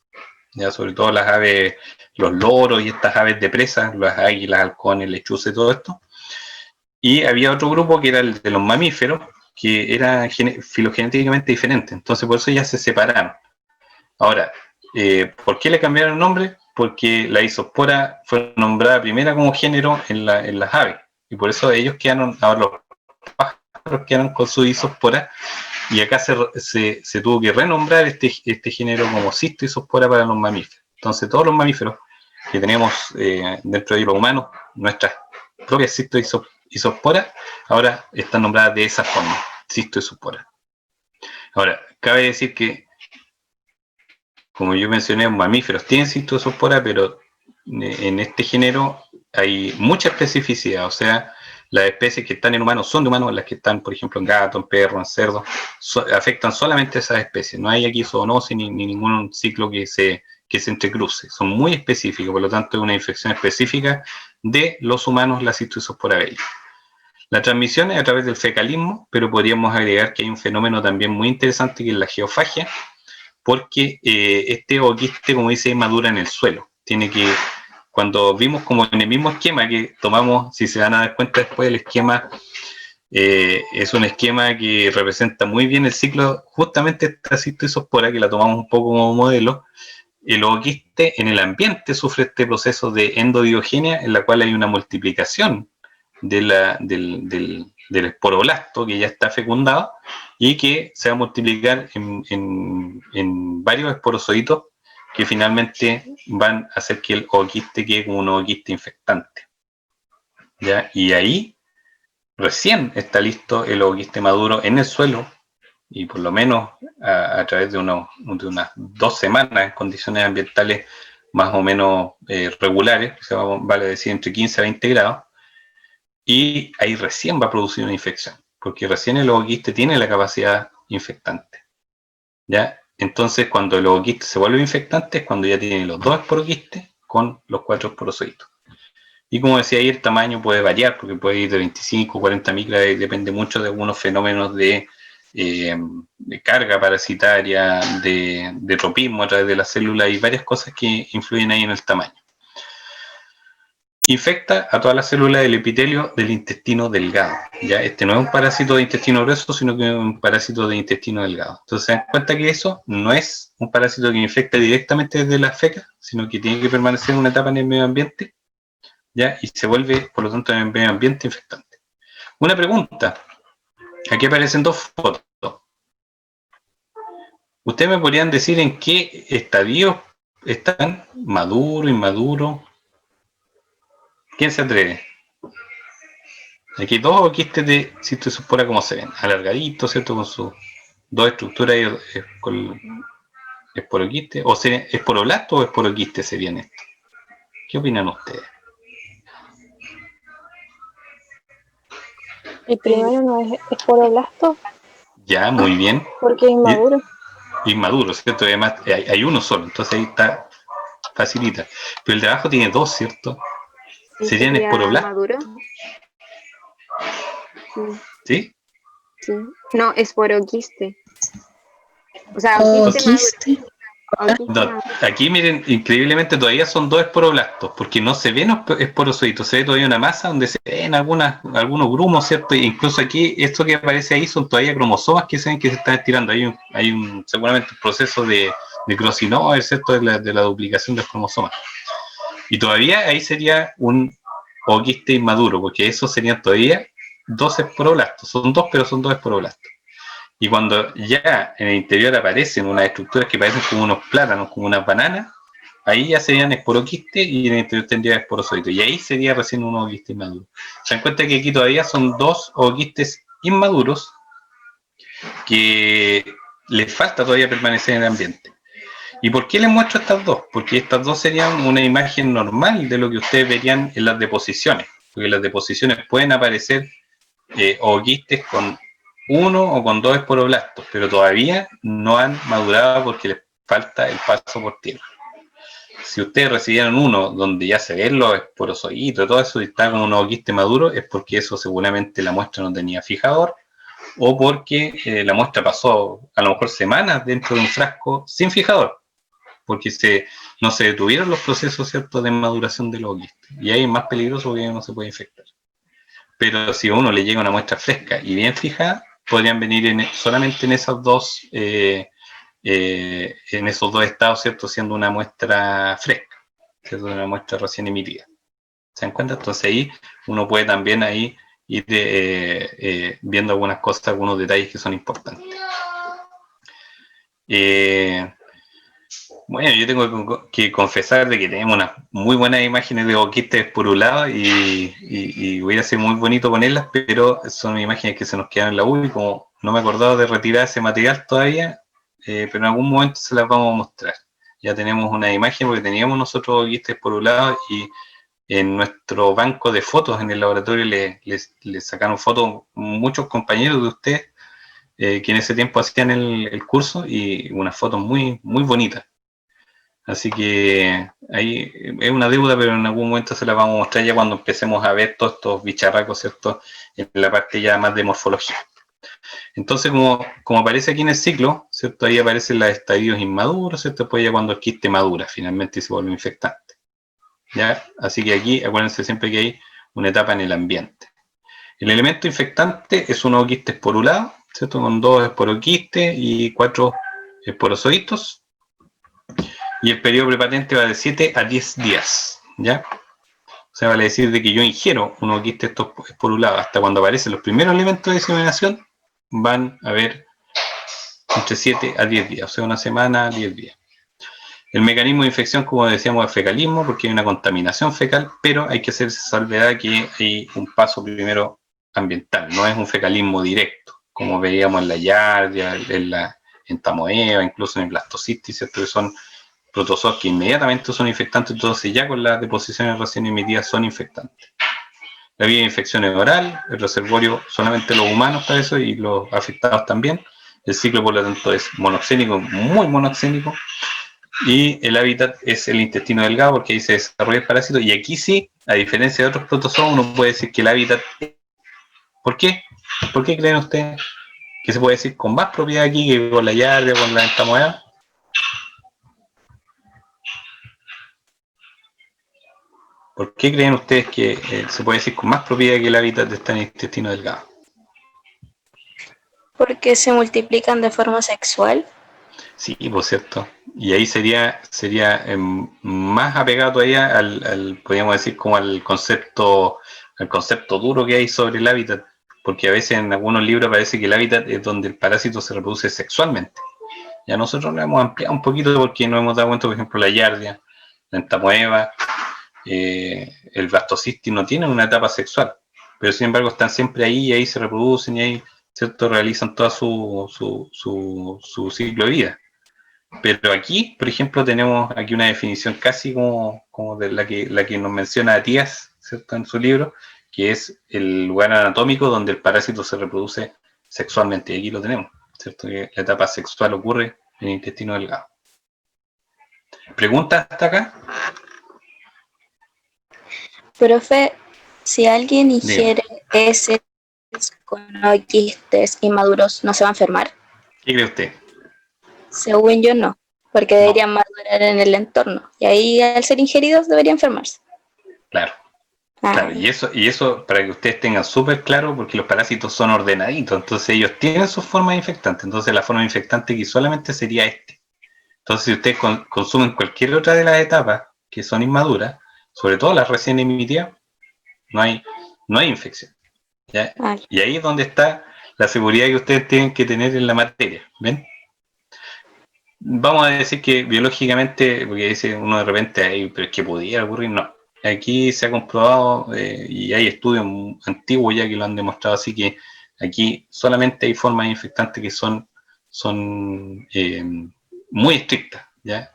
ya sobre todo las aves, los loros y estas aves de presa, las águilas, halcones, lechuzas y todo esto. Y había otro grupo que era el de los mamíferos, que era filogenéticamente diferente, entonces por eso ya se separaron. Ahora, ¿por qué le cambiaron el nombre? Porque la isospora fue nombrada primera como género en las aves, y por eso ellos quedaron, ahora los pájaros quedaron con su isospora, y acá se tuvo que renombrar este género como Cistoisospora para los mamíferos. Entonces todos los mamíferos que tenemos dentro de los humanos, nuestras propias Cistoisosporas, ahora están nombradas de esa forma, Cistoisospora. Ahora, cabe decir que, como yo mencioné, mamíferos tienen Cistoisospora, pero en este género hay mucha especificidad, o sea, las especies que están en humanos son de humanos, las que están, por ejemplo, en gato, en perro, en cerdo, afectan solamente a esas especies. No hay aquí zoonosis ni ningún ciclo que se entrecruce. Son muy específicos, por lo tanto es una infección específica de los humanos, la Cistoisospora belli. La transmisión es a través del fecalismo, pero podríamos agregar que hay un fenómeno también muy interesante que es la geofagia, porque este ovoquiste, como dice, madura en el suelo. Tiene que, cuando vimos como en el mismo esquema que tomamos, si se van a dar cuenta después, el esquema es un esquema que representa muy bien el ciclo, justamente esta Cistoisospora, que la tomamos un poco como modelo. El ovoquiste en el ambiente sufre este proceso de endodiogenia, en la cual hay una multiplicación del esporoblasto que ya está fecundado y que se va a multiplicar en varios esporozoitos que finalmente van a hacer que el ovoquiste quede como un ovoquiste infectante. ¿Ya? Y ahí recién está listo el ovoquiste maduro en el suelo, y por lo menos a través de unas 2 semanas en condiciones ambientales más o menos regulares, o sea, vale decir entre 15 a 20 grados, y ahí recién va a producir una infección, porque recién el ovoquiste tiene la capacidad infectante. ¿Ya? Entonces, cuando el ovoquiste se vuelve infectante es cuando ya tiene los 2 esporoquistes con los 4 esporozoitos. Y como decía ahí, el tamaño puede variar, porque puede ir de 25 a 40 micras, depende mucho de algunos fenómenos de de carga parasitaria, de tropismo a través de la célula y varias cosas que influyen ahí en el tamaño. Infecta a todas las células del epitelio del intestino delgado. ¿Ya? Este no es un parásito de intestino grueso, sino que es un parásito de intestino delgado. Entonces se dan cuenta que eso no es un parásito que infecta directamente desde la feca, sino que tiene que permanecer en una etapa en el medio ambiente, ¿ya? Y se vuelve, por lo tanto, en el medio ambiente infectante. Una pregunta. Aquí aparecen dos fotos. ¿Ustedes me podrían decir en qué estadio están? ¿Maduro, inmaduro? ¿Quién se atreve? Aquí hay dos oquistes de Cistospora, como se ven, alargaditos, ¿cierto? Con sus dos estructuras con esporoquiste, o sea, esporoblasto o esporoquiste serían esto. ¿Qué opinan ustedes? El primero no es esporoblasto, Ya, muy bien. porque es inmaduro. Inmaduro, ¿cierto? Además, hay uno solo, entonces ahí está, facilita. Pero el de abajo tiene dos, ¿cierto? Sí, ¿Serían sería esporoblastos? maduro. ¿Sí? Sí. No, esporoquiste. O sea, O oquiste maduro. quiste. Oquiste No, maduro. aquí miren, increíblemente todavía son dos esporoblastos, porque no se ven esporocitos, se ve todavía una masa donde se ven algunos grumos, ¿cierto? E incluso aquí, esto que aparece ahí son todavía cromosomas que se ven que se están estirando. Hay un seguramente un proceso de Crossinova, ¿cierto? De la duplicación de los cromosomas. Y todavía ahí sería un oquiste inmaduro, porque esos serían todavía dos esporoblastos. Son dos, pero son dos esporoblastos. Y cuando ya en el interior aparecen unas estructuras que parecen como unos plátanos, como unas bananas, ahí ya serían esporoquistes y en el interior tendría esporozoitos. Y ahí sería recién un oquiste inmaduro. Se dan cuenta que aquí todavía son dos oquistes inmaduros que les falta todavía permanecer en el ambiente. ¿Y por qué les muestro estas dos? Porque estas dos serían una imagen normal de lo que ustedes verían en las deposiciones. Porque en las deposiciones pueden aparecer oquistes con uno o con dos esporoblastos, pero todavía no han madurado porque les falta el paso por tierra. Si ustedes recibieron uno donde ya se ven los esporozoitos, todo eso y está con un oquiste maduro, es porque eso seguramente la muestra no tenía fijador, o porque la muestra pasó a lo mejor semanas dentro de un frasco sin fijador, porque no se detuvieron los procesos, ¿cierto?, de maduración de los oquistes. Y ahí es más peligroso porque no se puede infectar. Pero si a uno le llega una muestra fresca y bien fijada, podrían venir solamente en esos dos estados, ¿cierto?, siendo una muestra fresca, ¿cierto?, una muestra recién emitida. ¿Se dan cuenta? Entonces ahí uno puede también ahí ir viendo algunas cosas, algunos detalles que son importantes. Bueno, yo tengo que confesar de que tenemos unas muy buenas imágenes de oquistes por un lado y voy a ser muy bonito ponerlas, pero son imágenes que se nos quedan en la U y como no me he acordado de retirar ese material todavía, pero en algún momento se las vamos a mostrar. Ya tenemos una imagen porque teníamos nosotros oquistes por un lado y en nuestro banco de fotos en el laboratorio le sacaron fotos muchos compañeros de ustedes que en ese tiempo hacían el curso y unas fotos muy, muy bonitas. Así que ahí es una deuda, pero en algún momento se la vamos a mostrar ya cuando empecemos a ver todos estos bicharracos, ¿cierto?, en la parte ya más de morfología. Entonces, como aparece aquí en el ciclo, ¿cierto?, ahí aparecen los estadios inmaduros, ¿cierto?, después ya cuando el quiste madura finalmente se vuelve infectante. ¿Ya? Así que aquí acuérdense siempre que hay una etapa en el ambiente. El elemento infectante es un oquiste esporulado, ¿cierto?, con dos esporoquistes y 4 esporozoitos. Y el periodo prepatente va de 7 a 10 días, ¿ya? O sea, vale decir de que yo ingiero un oquiste esporulado hasta cuando aparecen los primeros elementos de diseminación, van a haber entre 7 a 10 días, o sea, una semana, 10 días. El mecanismo de infección, como decíamos, es fecalismo, porque hay una contaminación fecal, pero hay que hacer salvedad que hay un paso primero ambiental, no es un fecalismo directo, como veíamos en la Yardia, en Tamoeba, incluso en el Blastocystis, ¿cierto?, que son protozoos que inmediatamente son infectantes, entonces ya con las deposiciones recién emitidas son infectantes. La vía de infección es oral, el reservorio solamente los humanos para eso y los afectados también. El ciclo, por lo tanto, es monoxénico, muy monoxénico, y el hábitat es el intestino delgado porque ahí se desarrolla el parásito, y aquí sí, a diferencia de otros protozoos, uno puede decir que el hábitat... ¿Por qué? ¿Por qué creen ustedes? ¿Qué se puede decir con más propiedad aquí que con la yardia, con la entamoeba? ¿Por qué creen ustedes que se puede decir con más propiedad que el hábitat está en el intestino delgado? Porque se multiplican de forma sexual. Sí, por cierto. Y ahí sería más apegado todavía podríamos decir, como al concepto duro que hay sobre el hábitat, porque a veces en algunos libros parece que el hábitat es donde el parásito se reproduce sexualmente. Ya nosotros lo hemos ampliado un poquito porque nos hemos dado cuenta, por ejemplo, la yardia, la entamoeba, el blastocisti no tienen una etapa sexual, pero sin embargo están siempre ahí y ahí se reproducen y ahí, ¿cierto?, realizan todo su ciclo de vida. Pero aquí, por ejemplo, tenemos aquí una definición casi como de la que nos menciona Díaz, ¿cierto?, en su libro, que es el lugar anatómico donde el parásito se reproduce sexualmente. Y aquí lo tenemos, ¿cierto?, que la etapa sexual ocurre en el intestino delgado. ¿Preguntas hasta acá? Profe, si alguien ingiere Dígame. heces con quistes inmaduros, ¿no se va a enfermar? ¿Qué cree usted? Según yo no, porque deberían madurar en el entorno. Y ahí al ser ingeridos debería enfermarse. Claro. Ah, Claro, y eso para que ustedes tengan súper claro, porque los parásitos son ordenaditos, entonces ellos tienen sus formas infectantes, entonces la forma infectante aquí solamente sería este. Entonces si ustedes consumen cualquier otra de las etapas que son inmaduras, sobre todo las recién emitidas, no hay infección, ¿ya? vale. Y ahí es donde está la seguridad que ustedes tienen que tener en la materia, ¿ven? Vamos a decir que biológicamente, porque dice uno de repente, "Ay, pero es que pudiera ocurrir", no. Aquí se ha comprobado y hay estudios antiguos ya que lo han demostrado, así que aquí solamente hay formas infectantes que son muy estrictas, ¿ya?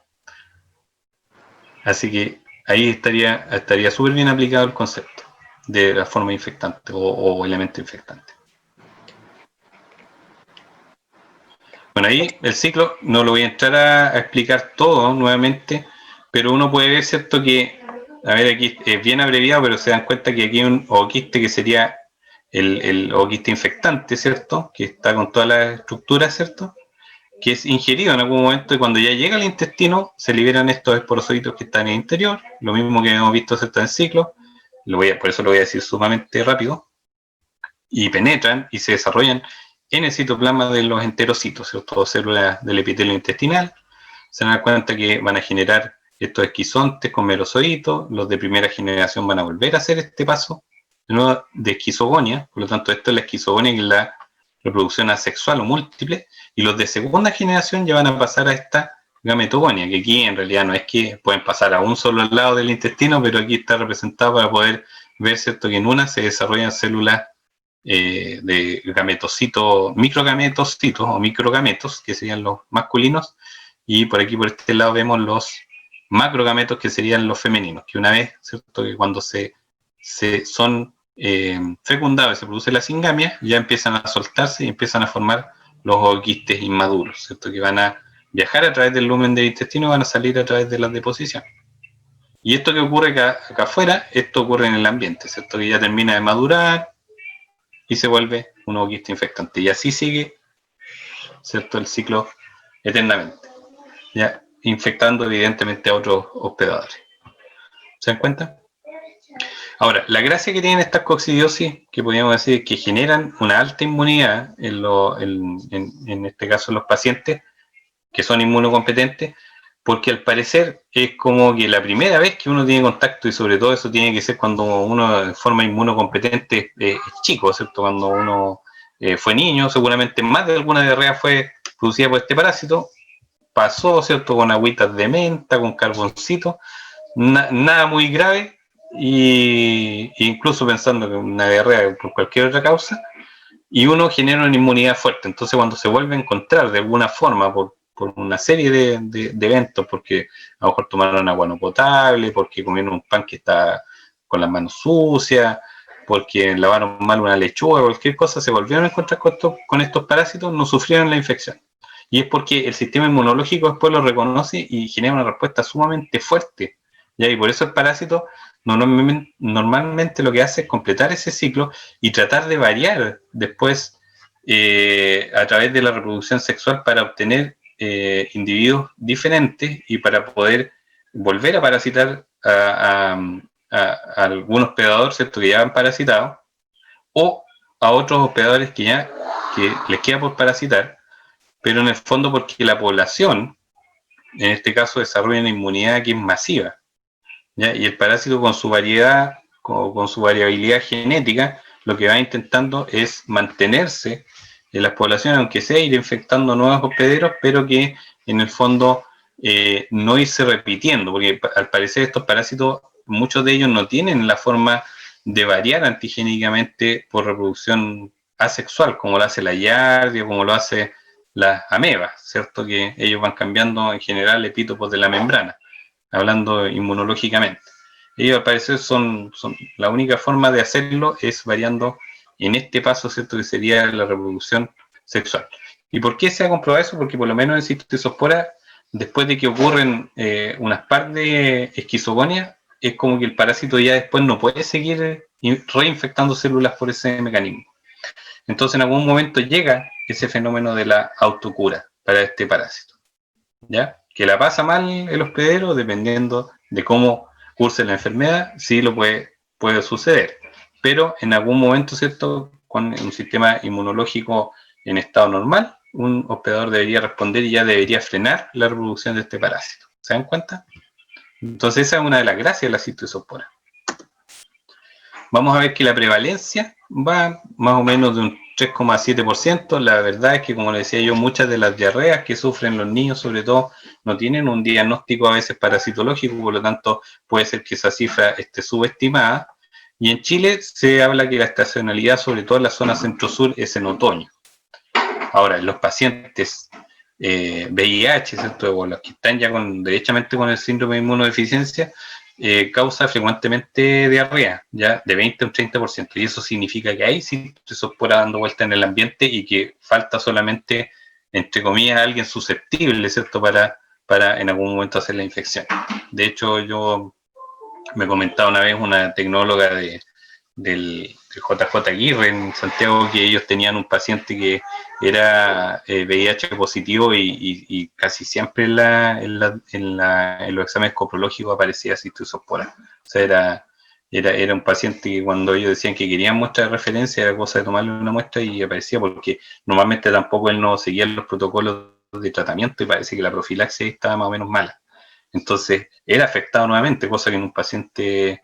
Así que ahí estaría súper bien aplicado el concepto de la forma infectante o elemento infectante. Bueno, ahí el ciclo no lo voy a entrar a explicar todo nuevamente, pero uno puede ver, ¿cierto?, que, a ver, aquí es bien abreviado, pero se dan cuenta que aquí hay un ooquiste que sería el ooquiste infectante, ¿cierto?, que está con todas las estructuras, ¿cierto?, que es ingerido en algún momento y cuando ya llega al intestino se liberan estos esporocitos que están en el interior, lo mismo que hemos visto, ¿cierto?, en el ciclo, por eso lo voy a decir sumamente rápido, y penetran y se desarrollan en el citoplasma de los enterocitos, ¿cierto?, células del epitelio intestinal. Se dan cuenta que van a generar estos esquizontes con merozoitos, los de primera generación van a volver a hacer este paso de esquizogonia, por lo tanto esto es la esquizogonia, que es la reproducción asexual o múltiple, y los de segunda generación ya van a pasar a esta gametogonia, que aquí en realidad no es que pueden pasar a un solo lado del intestino, pero aquí está representado para poder ver, ¿cierto?, que en una se desarrollan células de gametocitos, microgametocitos o microgametos, que serían los masculinos, y por aquí, por este lado, vemos los macrogametos, que serían los femeninos, que una vez, ¿cierto?, que cuando son fecundados y se produce la singamia, ya empiezan a soltarse y empiezan a formar los ooquistes inmaduros, ¿cierto?, que van a viajar a través del lumen del intestino y van a salir a través de la deposición. Y esto que ocurre acá afuera, esto ocurre en el ambiente, ¿cierto?, que ya termina de madurar y se vuelve un ooquiste infectante. Y así sigue, ¿cierto?, el ciclo eternamente, ya infectando evidentemente a otros hospedadores. ¿Se dan cuenta? Ahora, la gracia que tienen estas coccidiosis, que podríamos decir que generan una alta inmunidad en este caso en los pacientes que son inmunocompetentes, porque al parecer es como que la primera vez que uno tiene contacto, y sobre todo eso tiene que ser cuando uno de forma inmunocompetente es chico, ¿cierto?, cuando uno fue niño, seguramente más de alguna diarrea fue producida por este parásito, pasó, ¿cierto?, con agüitas de menta, con carboncito, nada muy grave, y incluso pensando que una diarrea por cualquier otra causa, y uno genera una inmunidad fuerte. Entonces cuando se vuelve a encontrar de alguna forma por una serie de eventos, porque a lo mejor tomaron agua no potable, porque comieron un pan que está con las manos sucias, porque lavaron mal una lechuga, cualquier cosa, se volvieron a encontrar con estos parásitos, no sufrieron la infección. Y es porque el sistema inmunológico después lo reconoce y genera una respuesta sumamente fuerte. ¿Ya? Y por eso el parásito normalmente lo que hace es completar ese ciclo y tratar de variar después a través de la reproducción sexual para obtener individuos diferentes y para poder volver a parasitar a algunos hospedadores, ¿cierto?, que ya han parasitado, o a otros hospedadores que les queda por parasitar, pero en el fondo porque la población, en este caso, desarrolla una inmunidad que es masiva, ¿ya? Y el parásito con su variedad, con su variabilidad genética, lo que va intentando es mantenerse en las poblaciones, aunque sea ir infectando nuevos hospederos, pero que en el fondo no irse repitiendo, porque al parecer estos parásitos, muchos de ellos no tienen la forma de variar antigénicamente por reproducción asexual, como lo hace la yardia, como lo hace las amebas, ¿cierto? Que ellos van cambiando en general epítopos de la membrana, hablando inmunológicamente. Ellos al parecer son la única forma de hacerlo es variando en este paso, ¿cierto?, que sería la reproducción sexual. ¿Y por qué se ha comprobado eso? Porque por lo menos en Cystisospora, después de que ocurren unas par de esquizogonias, es como que el parásito ya después no puede seguir reinfectando células por ese mecanismo. Entonces en algún momento llega ese fenómeno de la autocura para este parásito, ¿ya? Que la pasa mal el hospedero, dependiendo de cómo curse la enfermedad, sí lo puede suceder. Pero en algún momento, ¿cierto?, con un sistema inmunológico en estado normal, un hospedador debería responder y ya debería frenar la reproducción de este parásito. ¿Se dan cuenta? Entonces esa es una de las gracias de la Cystisospora. Vamos a ver que la prevalencia va más o menos de un 3,7%. La verdad es que, como les decía yo, muchas de las diarreas que sufren los niños, sobre todo, no tienen un diagnóstico a veces parasitológico, por lo tanto puede ser que esa cifra esté subestimada. Y en Chile se habla que la estacionalidad, sobre todo en la zona centro-sur, es en otoño. Ahora, en los pacientes VIH, ¿cierto?, o los que están ya derechamente con el síndrome de inmunodeficiencia, causa frecuentemente diarrea, ya de 20 a un 30%, y eso significa que hay Cystisospora dando vuelta en el ambiente y que falta solamente, entre comillas, alguien susceptible, ¿cierto?, para en algún momento hacer la infección. De hecho, yo me comentaba una vez una tecnóloga del JJ Aguirre en Santiago que ellos tenían un paciente que era VIH positivo y casi siempre en los exámenes coprológicos aparecía Cystisospora. O sea, era un paciente que cuando ellos decían que querían muestra de referencia era cosa de tomarle una muestra y aparecía, porque normalmente tampoco él no seguía los protocolos de tratamiento y parece que la profilaxis estaba más o menos mala. Entonces era afectado nuevamente, cosa que en un paciente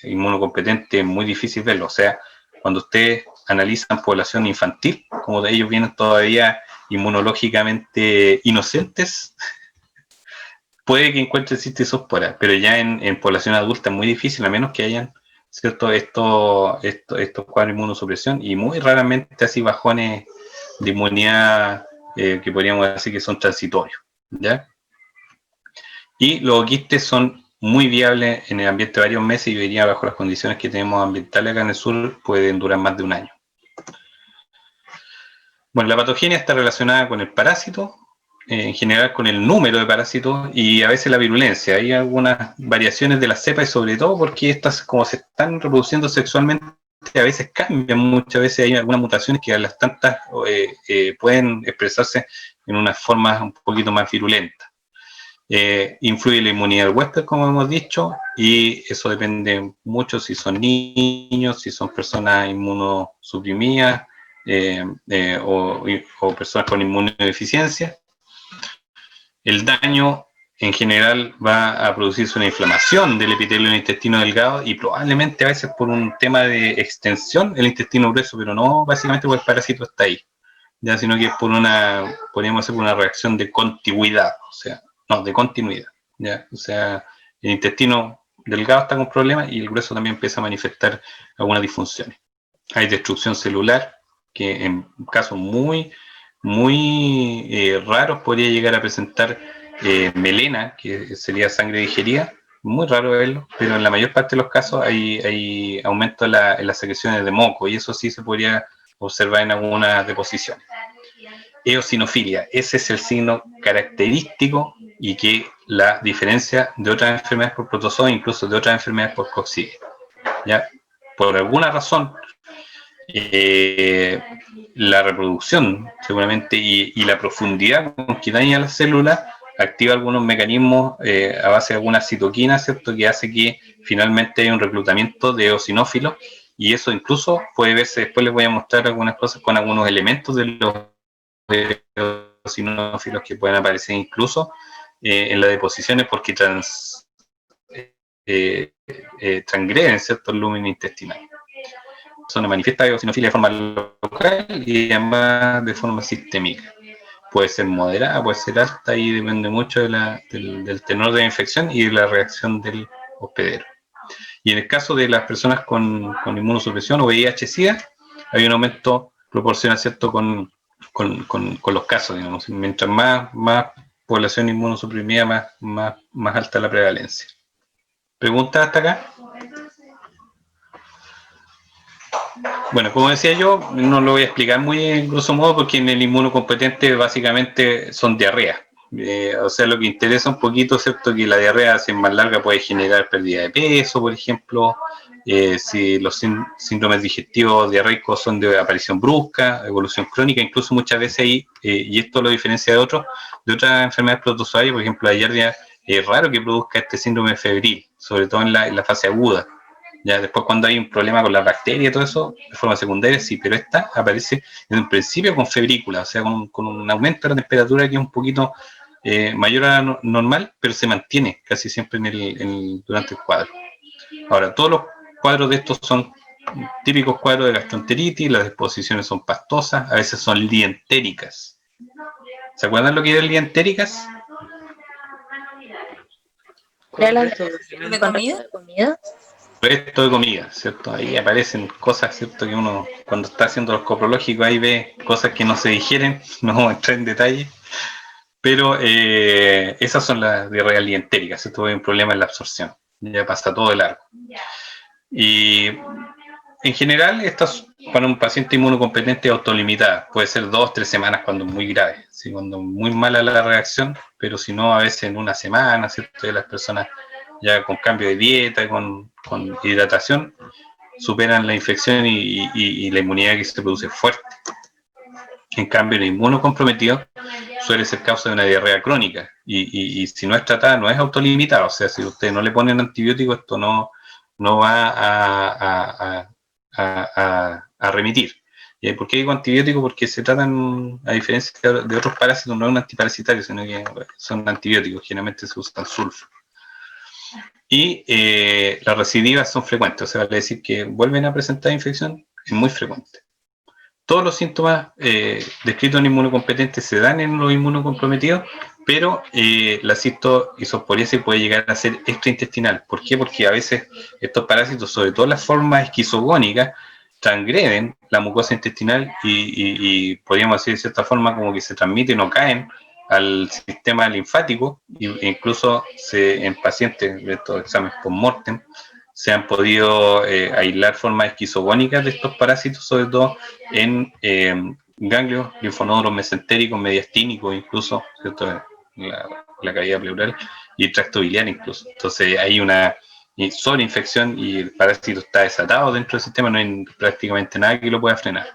inmunocompetente es muy difícil verlo. O sea, cuando ustedes analizan población infantil, como de ellos vienen todavía inmunológicamente inocentes, puede que encuentren Cystisospora, pero ya en población adulta es muy difícil, a menos que hayan, ¿cierto?, estos cuadros de inmunosupresión, y muy raramente así bajones de inmunidad que podríamos decir que son transitorios, ¿ya? Y los quistes son muy viables en el ambiente varios meses, y yo diría bajo las condiciones que tenemos ambientales acá en el sur, pueden durar más de un año. Bueno, la patogenia está relacionada con el parásito, en general con el número de parásitos y a veces la virulencia. Hay algunas variaciones de las cepas y sobre todo porque estas, como se están reproduciendo sexualmente, a veces cambian, muchas veces hay algunas mutaciones que a las tantas pueden expresarse en unas formas un poquito más virulentas. Influye la inmunidad del huésped, como hemos dicho, y eso depende mucho si son niños, si son personas inmunosuprimidas o personas con inmunodeficiencia. El daño en general va a producirse una inflamación del epitelio del intestino delgado y probablemente a veces por un tema de extensión el intestino grueso, pero no básicamente porque el parásito está ahí, ya, sino que es podríamos decir, por una reacción de contigüidad, o sea, no, de continuidad, ¿ya? O sea, el intestino delgado está con problemas y el grueso también empieza a manifestar algunas disfunciones. Hay destrucción celular, que en casos muy raros podría llegar a presentar melena, que sería sangre digerida, muy raro verlo, pero en la mayor parte de los casos hay aumento en las secreciones de moco, y eso sí se podría observar en algunas deposiciones. Eosinofilia, ese es el signo característico y que la diferencia de otras enfermedades por protozoo, incluso de otras enfermedades por coccidia. ¿Ya? Por alguna razón, la reproducción, seguramente, y la profundidad con que daña la célula activa algunos mecanismos a base de algunas citoquinas, ¿cierto?, que hace que finalmente haya un reclutamiento de eosinófilos, y eso incluso puede verse, después les voy a mostrar algunas cosas con algunos elementos de los eosinófilos que pueden aparecer incluso en las deposiciones porque transgreden ciertos lúmenes intestinales. Son manifiesta eosinofilia de forma local y además de forma sistémica. Puede ser moderada, puede ser alta y depende mucho del tenor de la infección y de la reacción del hospedero. Y en el caso de las personas con inmunosupresión o VIH-Sida, hay un aumento proporcional, ¿cierto?, con los casos, digamos. Mientras más población inmunosuprimida, más alta la prevalencia. ¿Preguntas hasta acá? Bueno, como decía yo, no lo voy a explicar muy en grosso modo porque en el inmunocompetente básicamente son diarreas. O sea, lo que interesa un poquito, ¿cierto?, que la diarrea, si es más larga, puede generar pérdida de peso, por ejemplo. Si los síndromes digestivos diarreicos son de aparición brusca, evolución crónica, incluso muchas veces ahí, y esto lo diferencia de otras enfermedades protozoarias, por ejemplo, la giardia es raro que produzca este síndrome febril, sobre todo en la fase aguda. Ya después cuando hay un problema con las bacterias y todo eso, de forma secundaria sí, pero esta aparece en un principio con febrícula, o sea, con un aumento de la temperatura que es un poquito mayor a la normal, pero se mantiene casi siempre durante el cuadro. Ahora, todos los cuadros de estos son típicos cuadros de gastroenteritis, las disposiciones son pastosas, a veces son lientéricas. ¿Se acuerdan lo que era lientéricas? ¿Era la de comida? Resto de comida, ¿cierto? Ahí aparecen cosas, ¿cierto?, que uno cuando está haciendo los coprológicos ahí ve cosas que no se digieren, no vamos a entrar en detalle, pero esas son las diarreas lientéricas, ¿cierto? Hay un problema en la absorción, ya pasa todo de largo. Y en general, estas para un paciente inmunocompetente autolimitada, puede ser 2 o 3 semanas cuando es muy grave, ¿sí? Cuando es muy mala la reacción, pero si no, a veces en una semana, ¿cierto? Y las personas ya con cambio de dieta, con hidratación, superan la infección y la inmunidad que se produce fuerte. En cambio, el inmunocomprometido suele ser causa de una diarrea crónica y si no es tratada, no es autolimitada. O sea, si ustedes no le ponen antibiótico, esto no va a remitir. ¿Por qué digo antibiótico? Porque se tratan, a diferencia de otros parásitos, no es un antiparasitario, sino que son antibióticos, generalmente se usan sulfur. Y las recidivas son frecuentes, o sea, vale decir que vuelven a presentar infección, es muy frecuente. Todos los síntomas descritos en inmunocompetentes se dan en los inmunocomprometidos, pero la cistoisosporiasis puede llegar a ser extraintestinal. ¿Por qué? Porque a veces estos parásitos, sobre todo las formas esquizogónicas, transgreden la mucosa intestinal y podríamos decir de cierta forma como que se transmiten o caen al sistema linfático, e incluso en pacientes de estos exámenes post-mortem se han podido aislar formas esquizogónicas de estos parásitos, sobre todo en ganglios, linfonodos mesentéricos, mediastínicos, incluso, ¿cierto?, la cavidad pleural y el tracto biliar incluso. Entonces hay una sobreinfección y el parásito está desatado dentro del sistema, no hay prácticamente nada que lo pueda frenar.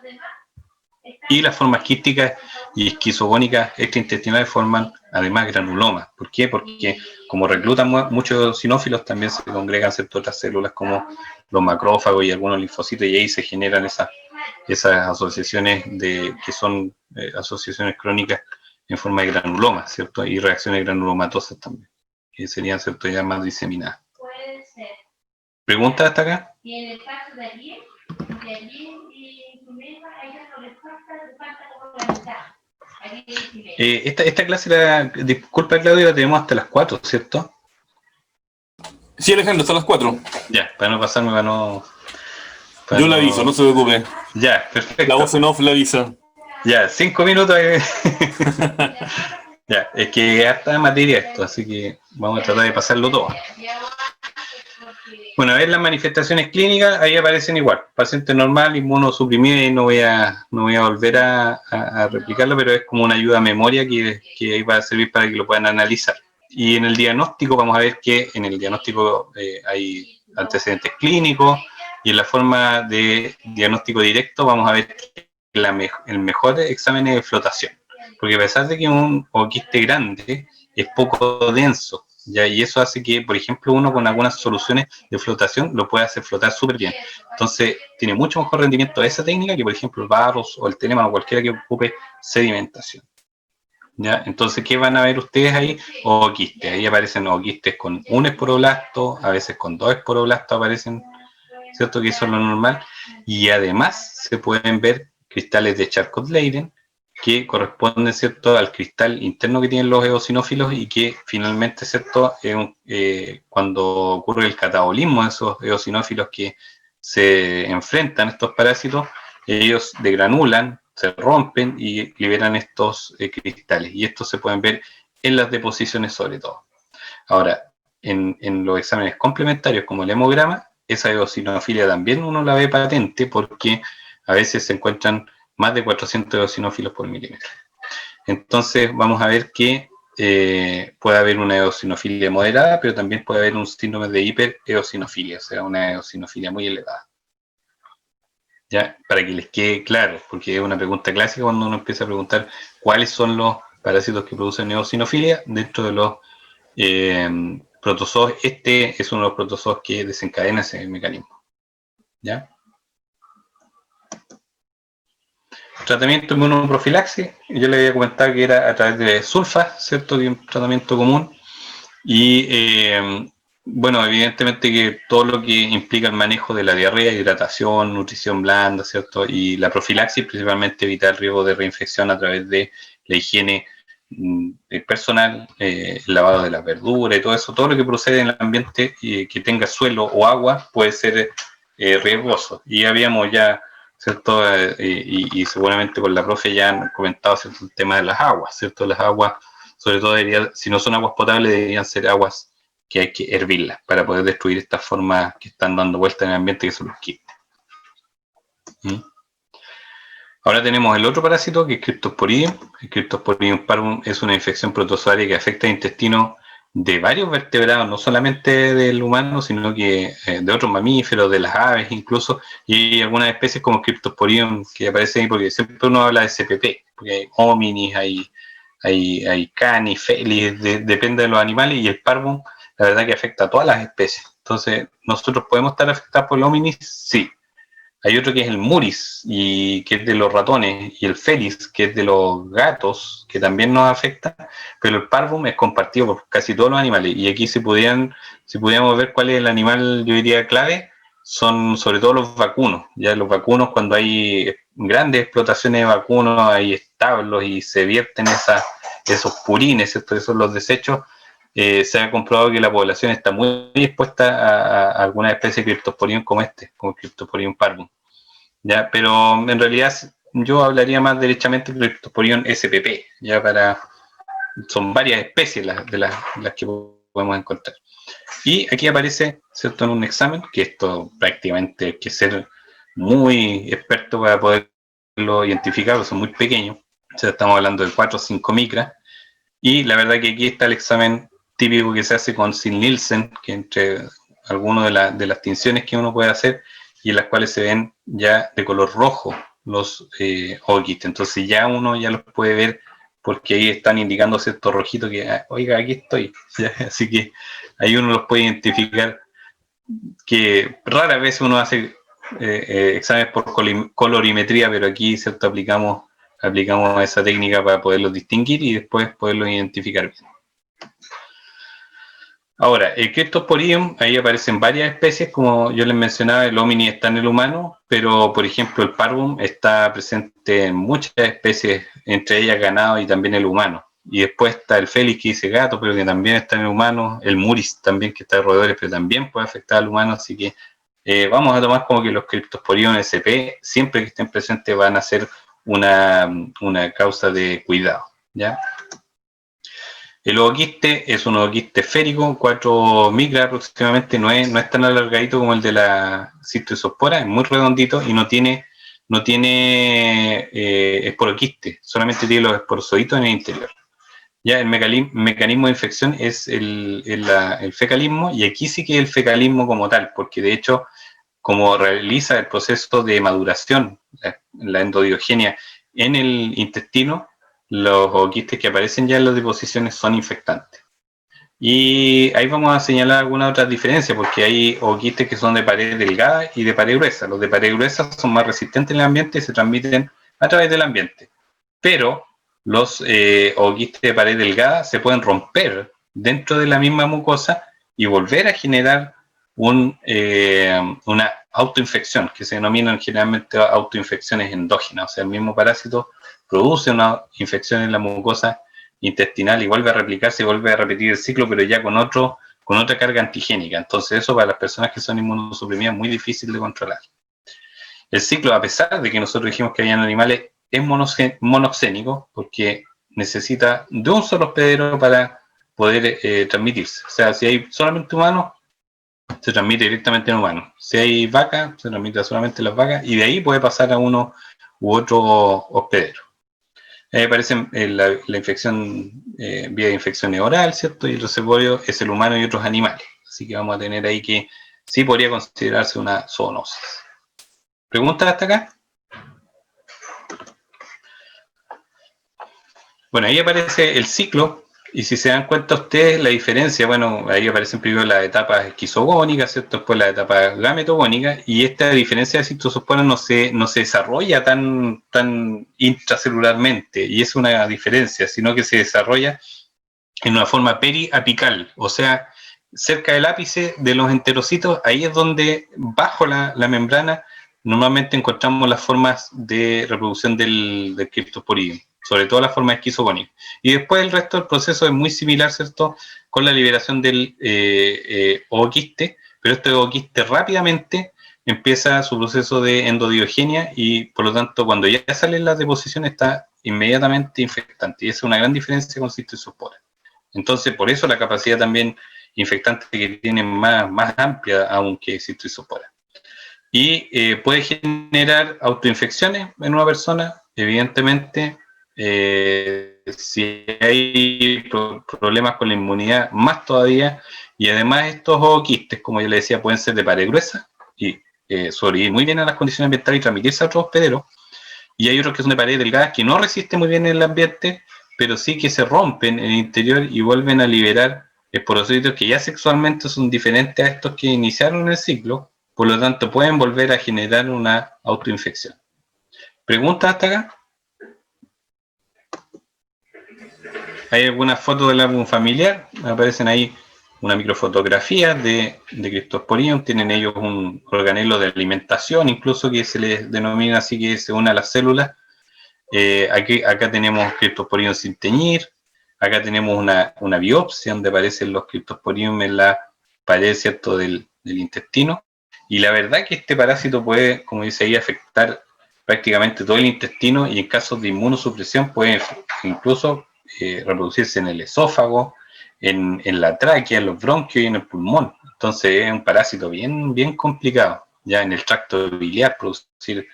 Y las formas quísticas y esquizogónicas extraintestinales forman además granulomas. ¿Por qué? Porque como reclutan muchos sinófilos, también se congregan ciertas otras células como los macrófagos y algunos linfocitos, y ahí se generan esas asociaciones que son asociaciones crónicas en forma de granulomas, ¿cierto? Y reacciones granulomatosas también, que serían, ¿cierto?, ya más diseminadas. ¿Preguntas hasta acá? Esta clase, disculpa Claudio, la tenemos hasta las 4, ¿cierto? Sí, Alejandro, hasta las 4. Ya, para no pasarme, Yo la aviso, no se preocupe. Ya, perfecto. La voz en off la avisa. Ya, 5 minutos. Ya, es que harta materia esto, así que vamos a tratar de pasarlo todo. Bueno, a ver las manifestaciones clínicas, ahí aparecen igual. Paciente normal, inmunosuprimido, y no voy a volver a replicarlo, pero es como una ayuda a memoria que ahí va a servir para que lo puedan analizar. Y en el diagnóstico vamos a ver que en el diagnóstico hay antecedentes clínicos, y en la forma de diagnóstico directo vamos a ver que el mejor examen es de flotación, porque a pesar de que un quiste grande es poco denso, ¿ya? Y eso hace que, por ejemplo, uno con algunas soluciones de flotación lo puede hacer flotar súper bien. Entonces, tiene mucho mejor rendimiento esa técnica que, por ejemplo, el Barros o el Telemann o cualquiera que ocupe sedimentación. ¿Ya? Entonces, ¿qué van a ver ustedes ahí? Ooquistes. Ahí aparecen ooquistes con un esporoblasto, a veces con 2 esporoblastos aparecen, ¿cierto? Que eso es lo normal. Y además se pueden ver cristales de Charcot-Leyden que corresponden, ¿cierto?, al cristal interno que tienen los eosinófilos y que finalmente, ¿cierto?, cuando ocurre el catabolismo de esos eosinófilos que se enfrentan a estos parásitos, ellos degranulan, se rompen y liberan estos cristales. Y estos se pueden ver en las deposiciones sobre todo. Ahora, en los exámenes complementarios como el hemograma, esa eosinofilia también uno la ve patente porque a veces se encuentran más de 400 eosinófilos por milímetro. Entonces vamos a ver que puede haber una eosinofilia moderada, pero también puede haber un síndrome de hipereosinofilia, o sea, una eosinofilia muy elevada. Ya, para que les quede claro, porque es una pregunta clásica cuando uno empieza a preguntar cuáles son los parásitos que producen eosinofilia dentro de los protozoos. Este es uno de los protozoos que desencadena ese mecanismo. ¿Ya? Tratamiento inmunoprofilaxis, yo le había comentado que era a través de sulfa, ¿cierto? Que es un tratamiento común. Y bueno, evidentemente que todo lo que implica el manejo de la diarrea, hidratación, nutrición blanda, ¿cierto? Y la profilaxis, principalmente evitar el riesgo de reinfección a través de la higiene personal, el lavado de las verduras y todo eso, todo lo que procede en el ambiente que tenga suelo o agua puede ser riesgoso. Y habíamos ya, ¿cierto? Y seguramente con la profe ya han comentado, ¿cierto?, el tema de las aguas, ¿cierto? Las aguas, sobre todo, si no son aguas potables, deberían ser aguas que hay que hervirlas para poder destruir estas formas que están dando vuelta en el ambiente, que son los quistes. Ahora tenemos el otro parásito, que es Cryptosporidium. El Cryptosporidium parvum es una infección protozoaria que afecta el intestino de varios vertebrados, no solamente del humano, sino que de otros mamíferos, de las aves incluso, y algunas especies como Cryptosporidium que aparecen ahí, porque siempre uno habla de CPP, porque hay hominis, hay canis, felis, depende de los animales, y el parvum, la verdad que afecta a todas las especies. Entonces, ¿nosotros podemos estar afectados por el hominis? Sí. Hay otro que es el muris, y que es de los ratones, y el felis, que es de los gatos, que también nos afecta, pero el parvum es compartido por casi todos los animales. Y aquí si pudiéramos ver cuál es el animal, yo diría clave, son sobre todo los vacunos. Ya los vacunos, cuando hay grandes explotaciones de vacunos, hay establos y se vierten esos purines, ¿cierto? Esos son los desechos. Se ha comprobado que la población está muy expuesta a alguna especie de Cryptosporidium como Cryptosporidium parvum. ¿Ya? Pero en realidad yo hablaría más derechamente de Cryptosporidium SPP, son varias especies de las que podemos encontrar. Y aquí aparece, ¿cierto?, en un examen, que esto prácticamente hay que ser muy experto para poderlo identificar, porque son muy pequeños, o sea, estamos hablando de 4 o 5 micras, y la verdad que aquí está el examen típico que se hace con Zinn-Nielsen, que entre algunas de las tinciones que uno puede hacer, y en las cuales se ven ya de color rojo los ooquistes. Entonces ya uno ya los puede ver porque ahí están indicando cierto rojito que, oiga, aquí estoy. ¿Ya? Así que ahí uno los puede identificar, que rara vez uno hace exámenes por colorimetría, pero aquí, ¿cierto?, aplicamos esa técnica para poderlos distinguir y después poderlos identificar bien. Ahora, el Cryptosporidium, ahí aparecen varias especies, como yo les mencionaba, el homini está en el humano, pero por ejemplo el parvum está presente en muchas especies, entre ellas ganado y también el humano. Y después está el felis, que dice gato, pero que también está en el humano, el muris también, que está de roedores, pero también puede afectar al humano, así que vamos a tomar como que los Cryptosporidium SP, siempre que estén presentes, van a ser una causa de cuidado, ¿ya? El ooquiste es un ooquiste esférico, 4 micras aproximadamente, no es tan alargadito como el de la Cistoisospora, es muy redondito y no tiene esporoquiste, solamente tiene los esporozoitos en el interior. Ya el mecanismo de infección es el fecalismo, y aquí sí que es el fecalismo como tal, porque de hecho como realiza el proceso de maduración, la endodiogenia en el intestino, los ooquistes que aparecen ya en las deposiciones son infectantes. Y ahí vamos a señalar algunas otras diferencias, porque hay ooquistes que son de pared delgada y de pared gruesa. Los de pared gruesa son más resistentes en el ambiente y se transmiten a través del ambiente. Pero los ooquistes de pared delgada se pueden romper dentro de la misma mucosa y volver a generar una autoinfección, que se denominan generalmente autoinfecciones endógenas. O sea, el mismo parásito produce una infección en la mucosa intestinal y vuelve a replicarse y vuelve a repetir el ciclo, pero ya con otra carga antigénica. Entonces eso para las personas que son inmunosuprimidas es muy difícil de controlar. El ciclo, a pesar de que nosotros dijimos que habían animales, es monoxénico porque necesita de un solo hospedero para poder transmitirse. O sea, si hay solamente humanos, se transmite directamente en humanos. Si hay vacas, se transmite solamente en las vacas y de ahí puede pasar a uno u otro hospedero. Ahí aparece la infección, vía de infección oral, ¿cierto? Y el reservorio es el humano y otros animales. Así que vamos a tener ahí que sí podría considerarse una zoonosis. ¿Preguntas hasta acá? Bueno, ahí aparece el ciclo. Y si se dan cuenta ustedes la diferencia, bueno, ahí aparecen primero las etapas esquizogónicas, ¿cierto? Después las etapas gametogónicas, y esta diferencia de citoesosporas no se desarrolla tan intracelularmente, y es una diferencia, sino que se desarrolla en una forma periapical, o sea, cerca del ápice de los enterocitos, ahí es donde, bajo la membrana, normalmente encontramos las formas de reproducción del Cryptosporidium, sobre todo la forma esquizogónica. Y después el resto del proceso es muy similar, ¿cierto?, con la liberación del ooquiste, pero este ooquiste rápidamente empieza su proceso de endodiogenia y, por lo tanto, cuando ya sale la deposición está inmediatamente infectante. Y esa es una gran diferencia con cistoisospora. Entonces, por eso la capacidad también infectante que tiene más amplia aún que cistoisospora. Y puede generar autoinfecciones en una persona, evidentemente. Si hay problemas con la inmunidad, más todavía, y además estos ooquistes, como yo le decía, pueden ser de pared gruesa y sobrevivir muy bien a las condiciones ambientales y transmitirse a otros hospederos, y hay otros que son de pared delgada que no resisten muy bien en el ambiente, pero sí que se rompen en el interior y vuelven a liberar esporocitos que ya sexualmente son diferentes a estos que iniciaron el ciclo, por lo tanto pueden volver a generar una autoinfección. ¿Preguntas hasta acá? Hay algunas fotos del álbum familiar, aparecen ahí una microfotografía de Cryptosporidium, tienen ellos un organelo de alimentación, incluso que se les denomina así, que se une a las células. Acá tenemos Cryptosporidium sin teñir, acá tenemos una biopsia donde aparecen los Cryptosporidium en la pared, ¿cierto?, del intestino, y la verdad que este parásito puede, como dice ahí, afectar prácticamente todo el intestino y en casos de inmunosupresión puede incluso reproducirse en el esófago, en la tráquea, en los bronquios y en el pulmón. Entonces es un parásito bien complicado. Ya en el tracto biliar, producir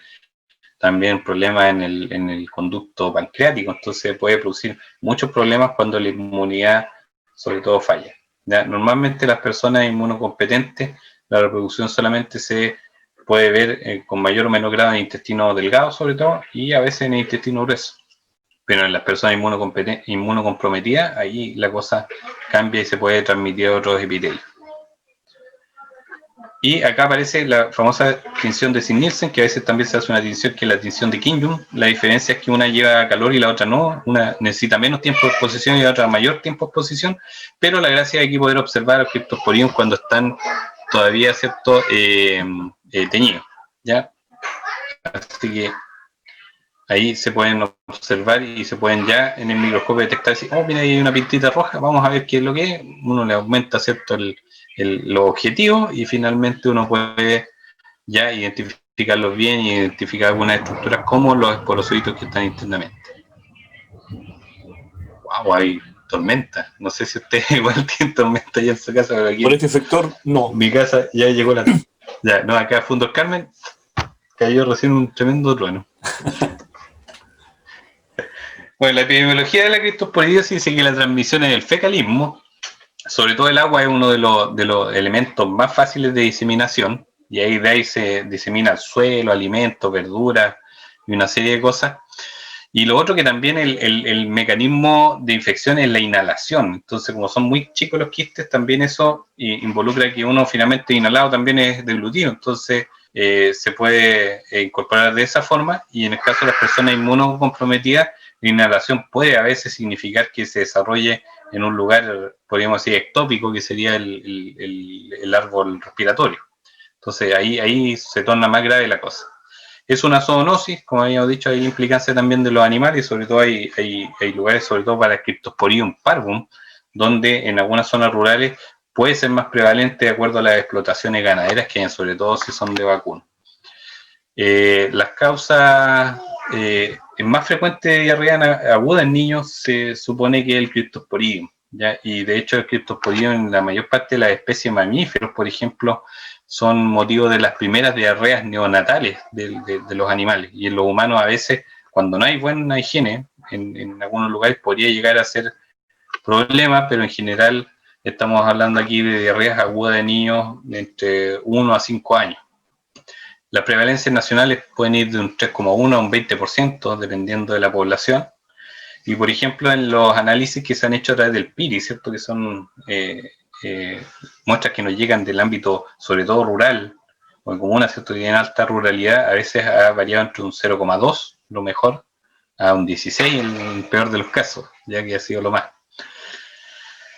también problemas en el conducto pancreático. Entonces puede producir muchos problemas cuando la inmunidad, sobre todo, falla. ¿Ya? Normalmente las personas inmunocompetentes, la reproducción solamente se puede ver con mayor o menor grado en el intestino delgado, sobre todo, y a veces en el intestino grueso. Pero en las personas inmunocomprometidas, ahí la cosa cambia y se puede transmitir a otros epitelios. Y acá aparece la famosa tinción de Sid-Nielsen, que a veces también se hace una tinción que es la tinción de Kinjum. La diferencia es que una lleva calor y la otra no. Una necesita menos tiempo de exposición y la otra mayor tiempo de exposición. Pero la gracia es aquí poder observar a los Cryptosporidium cuando están todavía, ¿cierto?, teñidos, ¿ya? Así que ahí se pueden observar y se pueden ya en el microscopio detectar, si, oh, mira, ahí hay una pintita roja, vamos a ver qué es lo que es. Uno le aumenta, ¿cierto?, los objetivos y finalmente uno puede ya identificarlos bien y identificar algunas estructuras como los esporocitos que están internamente. Wow, hay tormenta. No sé si ustedes igual tienen tormenta allá en su casa, pero aquí por este sector, no. mi casa ya llegó la... Ya, no, acá Fundo El Carmen cayó recién un tremendo trueno. Bueno, la epidemiología de la Cryptosporidium dice que la transmisión es el fecalismo. Sobre todo el agua es uno de los elementos más fáciles de diseminación, y ahí de ahí se disemina al suelo, alimentos, verduras y una serie de cosas. Y lo otro que también el mecanismo de infección es la inhalación. Entonces, como son muy chicos los quistes, también eso involucra que uno finalmente inhalado también es deglutido. Entonces, se puede incorporar de esa forma, y en el caso de las personas inmunocomprometidas, la inhalación puede a veces significar que se desarrolle en un lugar, podríamos decir, ectópico, que sería el árbol respiratorio. Entonces, ahí se torna más grave la cosa. Es una zoonosis, como habíamos dicho, hay implicancia también de los animales, y sobre todo hay lugares, sobre todo para Cryptosporidium parvum, donde en algunas zonas rurales puede ser más prevalente de acuerdo a las explotaciones ganaderas, que sobre todo si son de vacuno. Las causas más frecuentes de diarrea aguda en niños se supone que es el Cryptosporidium, ¿ya? Y de hecho el Cryptosporidium en la mayor parte de las especies mamíferos, por ejemplo, son motivo de las primeras diarreas neonatales de los animales, y en los humanos a veces, cuando no hay buena higiene, en algunos lugares podría llegar a ser problema, pero en general estamos hablando aquí de diarreas agudas de niños de entre 1 a 5 años. Las prevalencias nacionales pueden ir de un 3,1 a un 20%, dependiendo de la población. Y por ejemplo, en los análisis que se han hecho a través del PIRI, ¿cierto? Que son muestras que nos llegan del ámbito, sobre todo rural, o en comuna, ¿cierto? Que tienen alta ruralidad, a veces ha variado entre un 0,2, lo mejor, a un 16 en el peor de los casos, ya que ha sido lo más.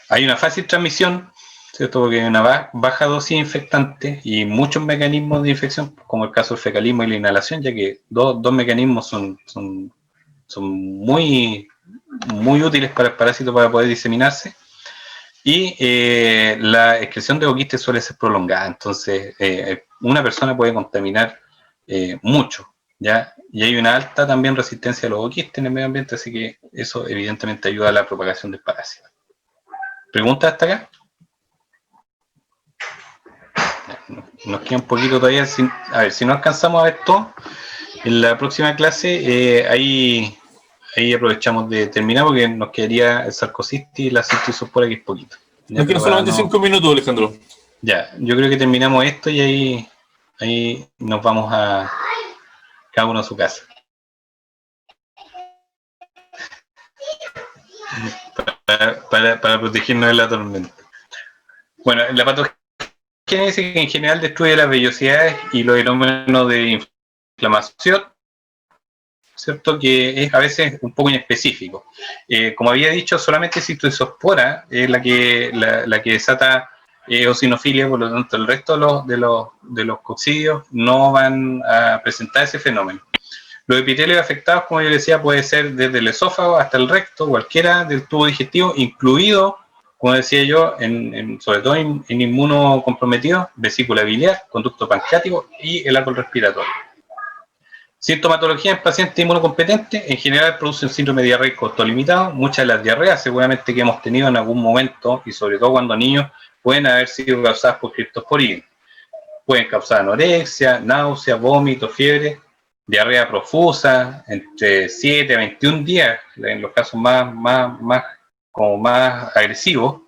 Hay una fácil transmisión, ¿cierto? Porque hay una baja dosis infectante y muchos mecanismos de infección, como el caso del fecalismo y la inhalación, ya que dos mecanismos son muy útiles para el parásito para poder diseminarse. Y la excreción de oquistes suele ser prolongada, entonces una persona puede contaminar mucho, ¿ya? Y hay una alta también resistencia a los oquistes en el medio ambiente, así que eso evidentemente ayuda a la propagación del parásito. ¿Preguntas hasta acá? Nos queda un poquito todavía, a ver, si no alcanzamos a ver todo, en la próxima clase ahí aprovechamos de terminar, porque nos quedaría el sarcocitis y la cistizospora, que es poquito. Nos quedan solamente 5 minutos, Alejandro. Ya, yo creo que terminamos esto y ahí nos vamos a cada uno a su casa. Para protegernos de la tormenta. Bueno, la patogénesis en general destruye las vellosidades y los fenómenos de inflamación, ¿cierto? Que es a veces un poco inespecífico. Como había dicho, solamente cistizospora es la que desata eosinofilia, por lo tanto el resto de los coccidios no van a presentar ese fenómeno. Los epitelios afectados, como yo decía, puede ser desde el esófago hasta el recto, cualquiera del tubo digestivo, incluido, como decía yo, sobre todo en inmunocomprometidos, vesícula biliar, conducto pancreático y el árbol respiratorio. Sintomatología en pacientes inmunocompetentes, en general producen síndrome diarreico autolimitado. Muchas de las diarreas seguramente que hemos tenido en algún momento, y sobre todo cuando niños, pueden haber sido causadas por Cryptosporidium. Pueden causar anorexia, náusea, vómito, fiebre, diarrea profusa, entre 7 a 21 días, en los casos más agresivos,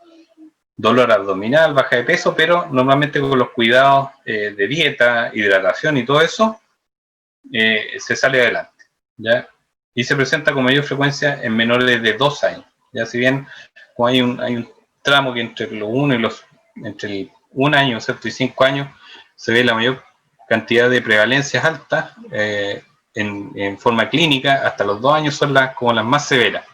dolor abdominal, baja de peso, pero normalmente con los cuidados de dieta, hidratación y todo eso, se sale adelante, ¿ya? Y se presenta con mayor frecuencia en menores de 2 años, ya, si bien como hay un tramo que entre los 1 y entre el 1 año, ¿cierto? Y 5 años se ve la mayor cantidad de prevalencias altas en forma clínica. Hasta los 2 años son como las más severas.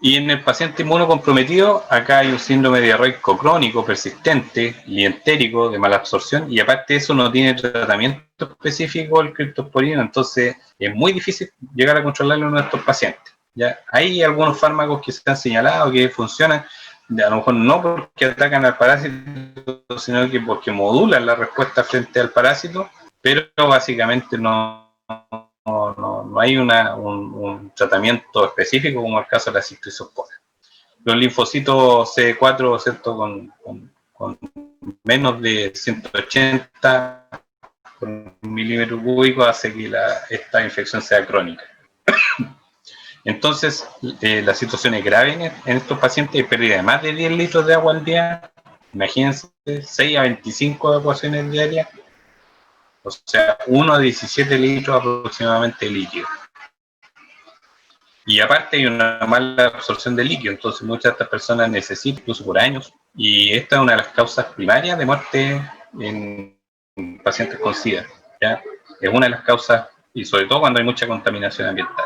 Y en el paciente inmunocomprometido, acá hay un síndrome diarreico crónico, persistente y entérico de mala absorción, y aparte de eso no tiene tratamiento específico el Cryptosporidium, entonces es muy difícil llegar a controlarlo en uno de estos pacientes, ¿ya? Hay algunos fármacos que se han señalado que funcionan, a lo mejor no porque atacan al parásito, sino que porque modulan la respuesta frente al parásito, pero básicamente no hay un tratamiento específico como el caso de la cistizospora. Los linfocitos CD4, ¿cierto? Con menos de 180 por milímetro cúbico hace que esta infección sea crónica. Entonces, la situación es grave en estos pacientes, hay pérdida de más de 10 litros de agua al día, Imagínense, 6 a 25 evacuaciones diarias, o sea, 1 a 17 litros aproximadamente de líquido. Y aparte hay una mala absorción de líquido, entonces muchas de estas personas necesitan, incluso por años, y esta es una de las causas primarias de muerte en pacientes con SIDA, ¿ya? Es una de las causas, y sobre todo cuando hay mucha contaminación ambiental.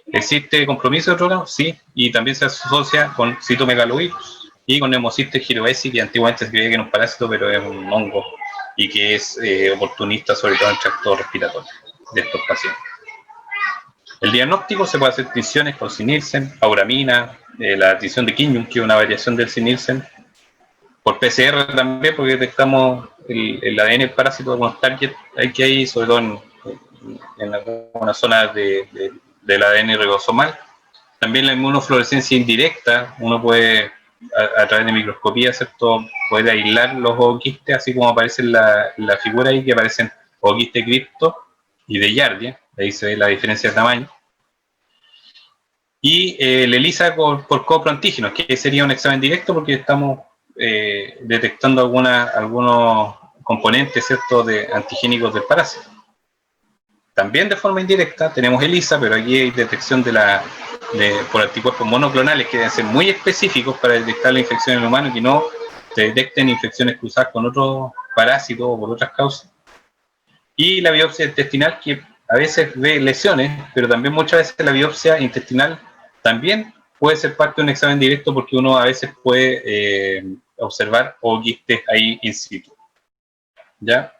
¿Existe compromiso de otro lado? Sí, y también se asocia con citomegalovirus y con Pneumocystis jirovecii, que antiguamente se creía que era un parásito, pero es un hongo y que es oportunista sobre todo en el tracto respiratorio de estos pacientes. El diagnóstico se puede hacer tinciones con Sinilsen, auramina, la tinción de Kinjun, que es una variación del Sinilsen, por PCR también, porque detectamos el ADN del parásito, algunos targets que hay, sobre todo en algunas zonas del ADN ribosomal. También la inmunofluorescencia indirecta, uno puede, a través de microscopía, ¿cierto?, poder aislar los ooquistes, así como aparece en la figura ahí, que aparecen ooquistes cripto y de Yardia, ahí se ve la diferencia de tamaño. Y el ELISA por coproantígenos, que sería un examen directo porque estamos detectando algunos componentes, ¿cierto?, de antigénicos del parásito. También de forma indirecta tenemos ELISA, pero aquí hay detección por anticuerpos monoclonales que deben ser muy específicos para detectar la infección en el humano y que no se detecten infecciones cruzadas con otros parásitos o por otras causas. Y la biopsia intestinal, que a veces ve lesiones, pero también muchas veces la biopsia intestinal también puede ser parte de un examen directo porque uno a veces puede observar ooquistes ahí in situ. ¿Ya?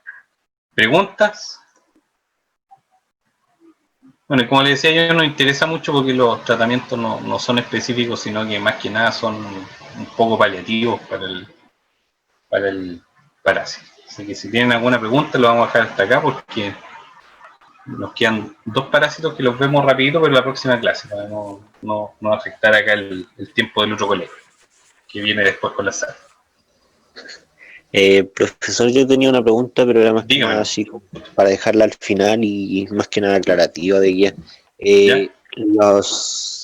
¿Preguntas? Bueno, y como les decía, yo nos interesa mucho porque los tratamientos no son específicos, sino que más que nada son un poco paliativos para el parásito. Así que si tienen alguna pregunta, lo vamos a dejar hasta acá porque nos quedan 2 parásitos que los vemos rapidito, pero en la próxima clase, para no afectar acá el tiempo del otro colega, que viene después con la sala. Profesor, yo tenía una pregunta, pero era más que Dígame. nada así como para dejarla al final y más que nada aclarativa de guía. En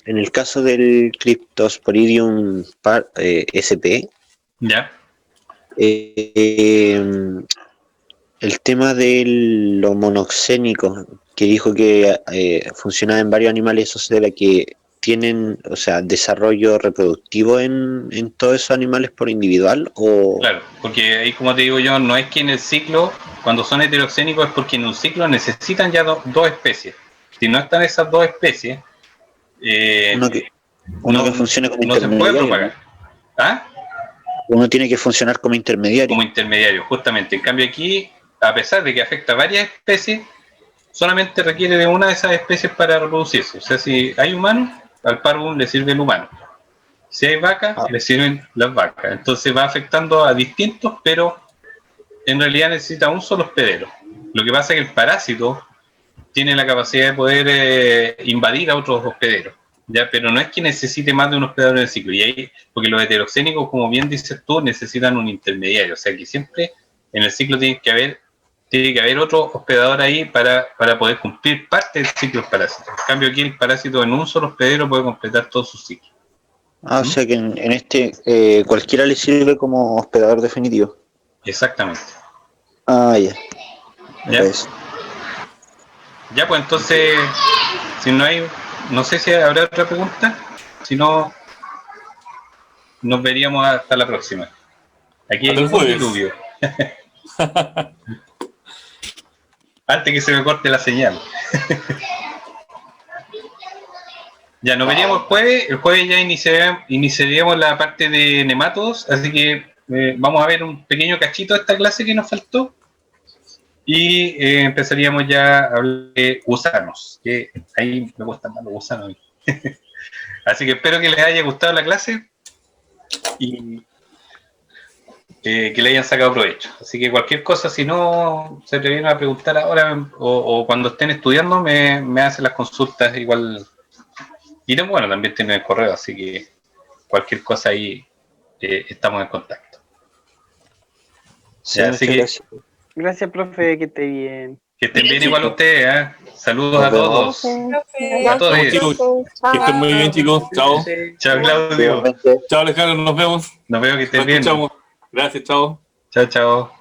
el caso del Cryptosporidium sp, ¿Ya? el tema de lo monoxénico, que dijo que funcionaba en varios animales, ¿eso se debe a que tienen, o sea, desarrollo reproductivo en todos esos animales por individual? O... Claro, porque ahí, como te digo yo, no es que en el ciclo, cuando son heteroxénicos, es porque en un ciclo necesitan ya dos especies. Si no están esas 2 especies, uno que funcione como no se puede intermediario, propagar. ¿Ah? Uno tiene que funcionar como intermediario. Como intermediario, justamente. En cambio aquí, a pesar de que afecta a varias especies, solamente requiere de una de esas especies para reproducirse. O sea, si hay humanos, al parvum le sirve el humano. Si hay vacas, le sirven las vacas. Entonces va afectando a distintos, pero en realidad necesita un solo hospedero. Lo que pasa es que el parásito tiene la capacidad de poder invadir a otros hospederos, ¿ya? Pero no es que necesite más de un hospedero en el ciclo. Y ahí, porque los heteroxénicos, como bien dices tú, necesitan un intermediario. O sea que siempre en el ciclo tiene que haber otro hospedador ahí para poder cumplir parte del ciclo del parásito. En cambio aquí el parásito en un solo hospedero puede completar todo su ciclo. O sea que en este cualquiera le sirve como hospedador definitivo. Exactamente. Ya. ¿Ya? Ya, pues entonces, si no hay, no sé si habrá otra pregunta, si no, nos veríamos hasta la próxima. Aquí hay un diluvio. Antes que se me corte la señal. Ya, nos veríamos el jueves ya iniciaríamos la parte de nematodos, así que vamos a ver un pequeño cachito de esta clase que nos faltó y empezaríamos ya a hablar de gusanos, que ahí me gustan más los gusanos. Así que espero que les haya gustado la clase y que le hayan sacado provecho. Así que cualquier cosa, si no se te viene a preguntar ahora o cuando estén estudiando, me hacen las consultas igual. Y bueno, también tienen el correo, así que cualquier cosa ahí estamos en contacto. Sí, así que Gracias, profe, que esté bien. Que estén bien igual ustedes, ¿eh? Saludos a todos. A todos. Chicos, que estén muy bien, chicos. Chao. Chao, Claudio. Chao, Alejandro, nos vemos. Nos vemos, que estén bien. Escuchamos. Gracias, chao. Chao, chao.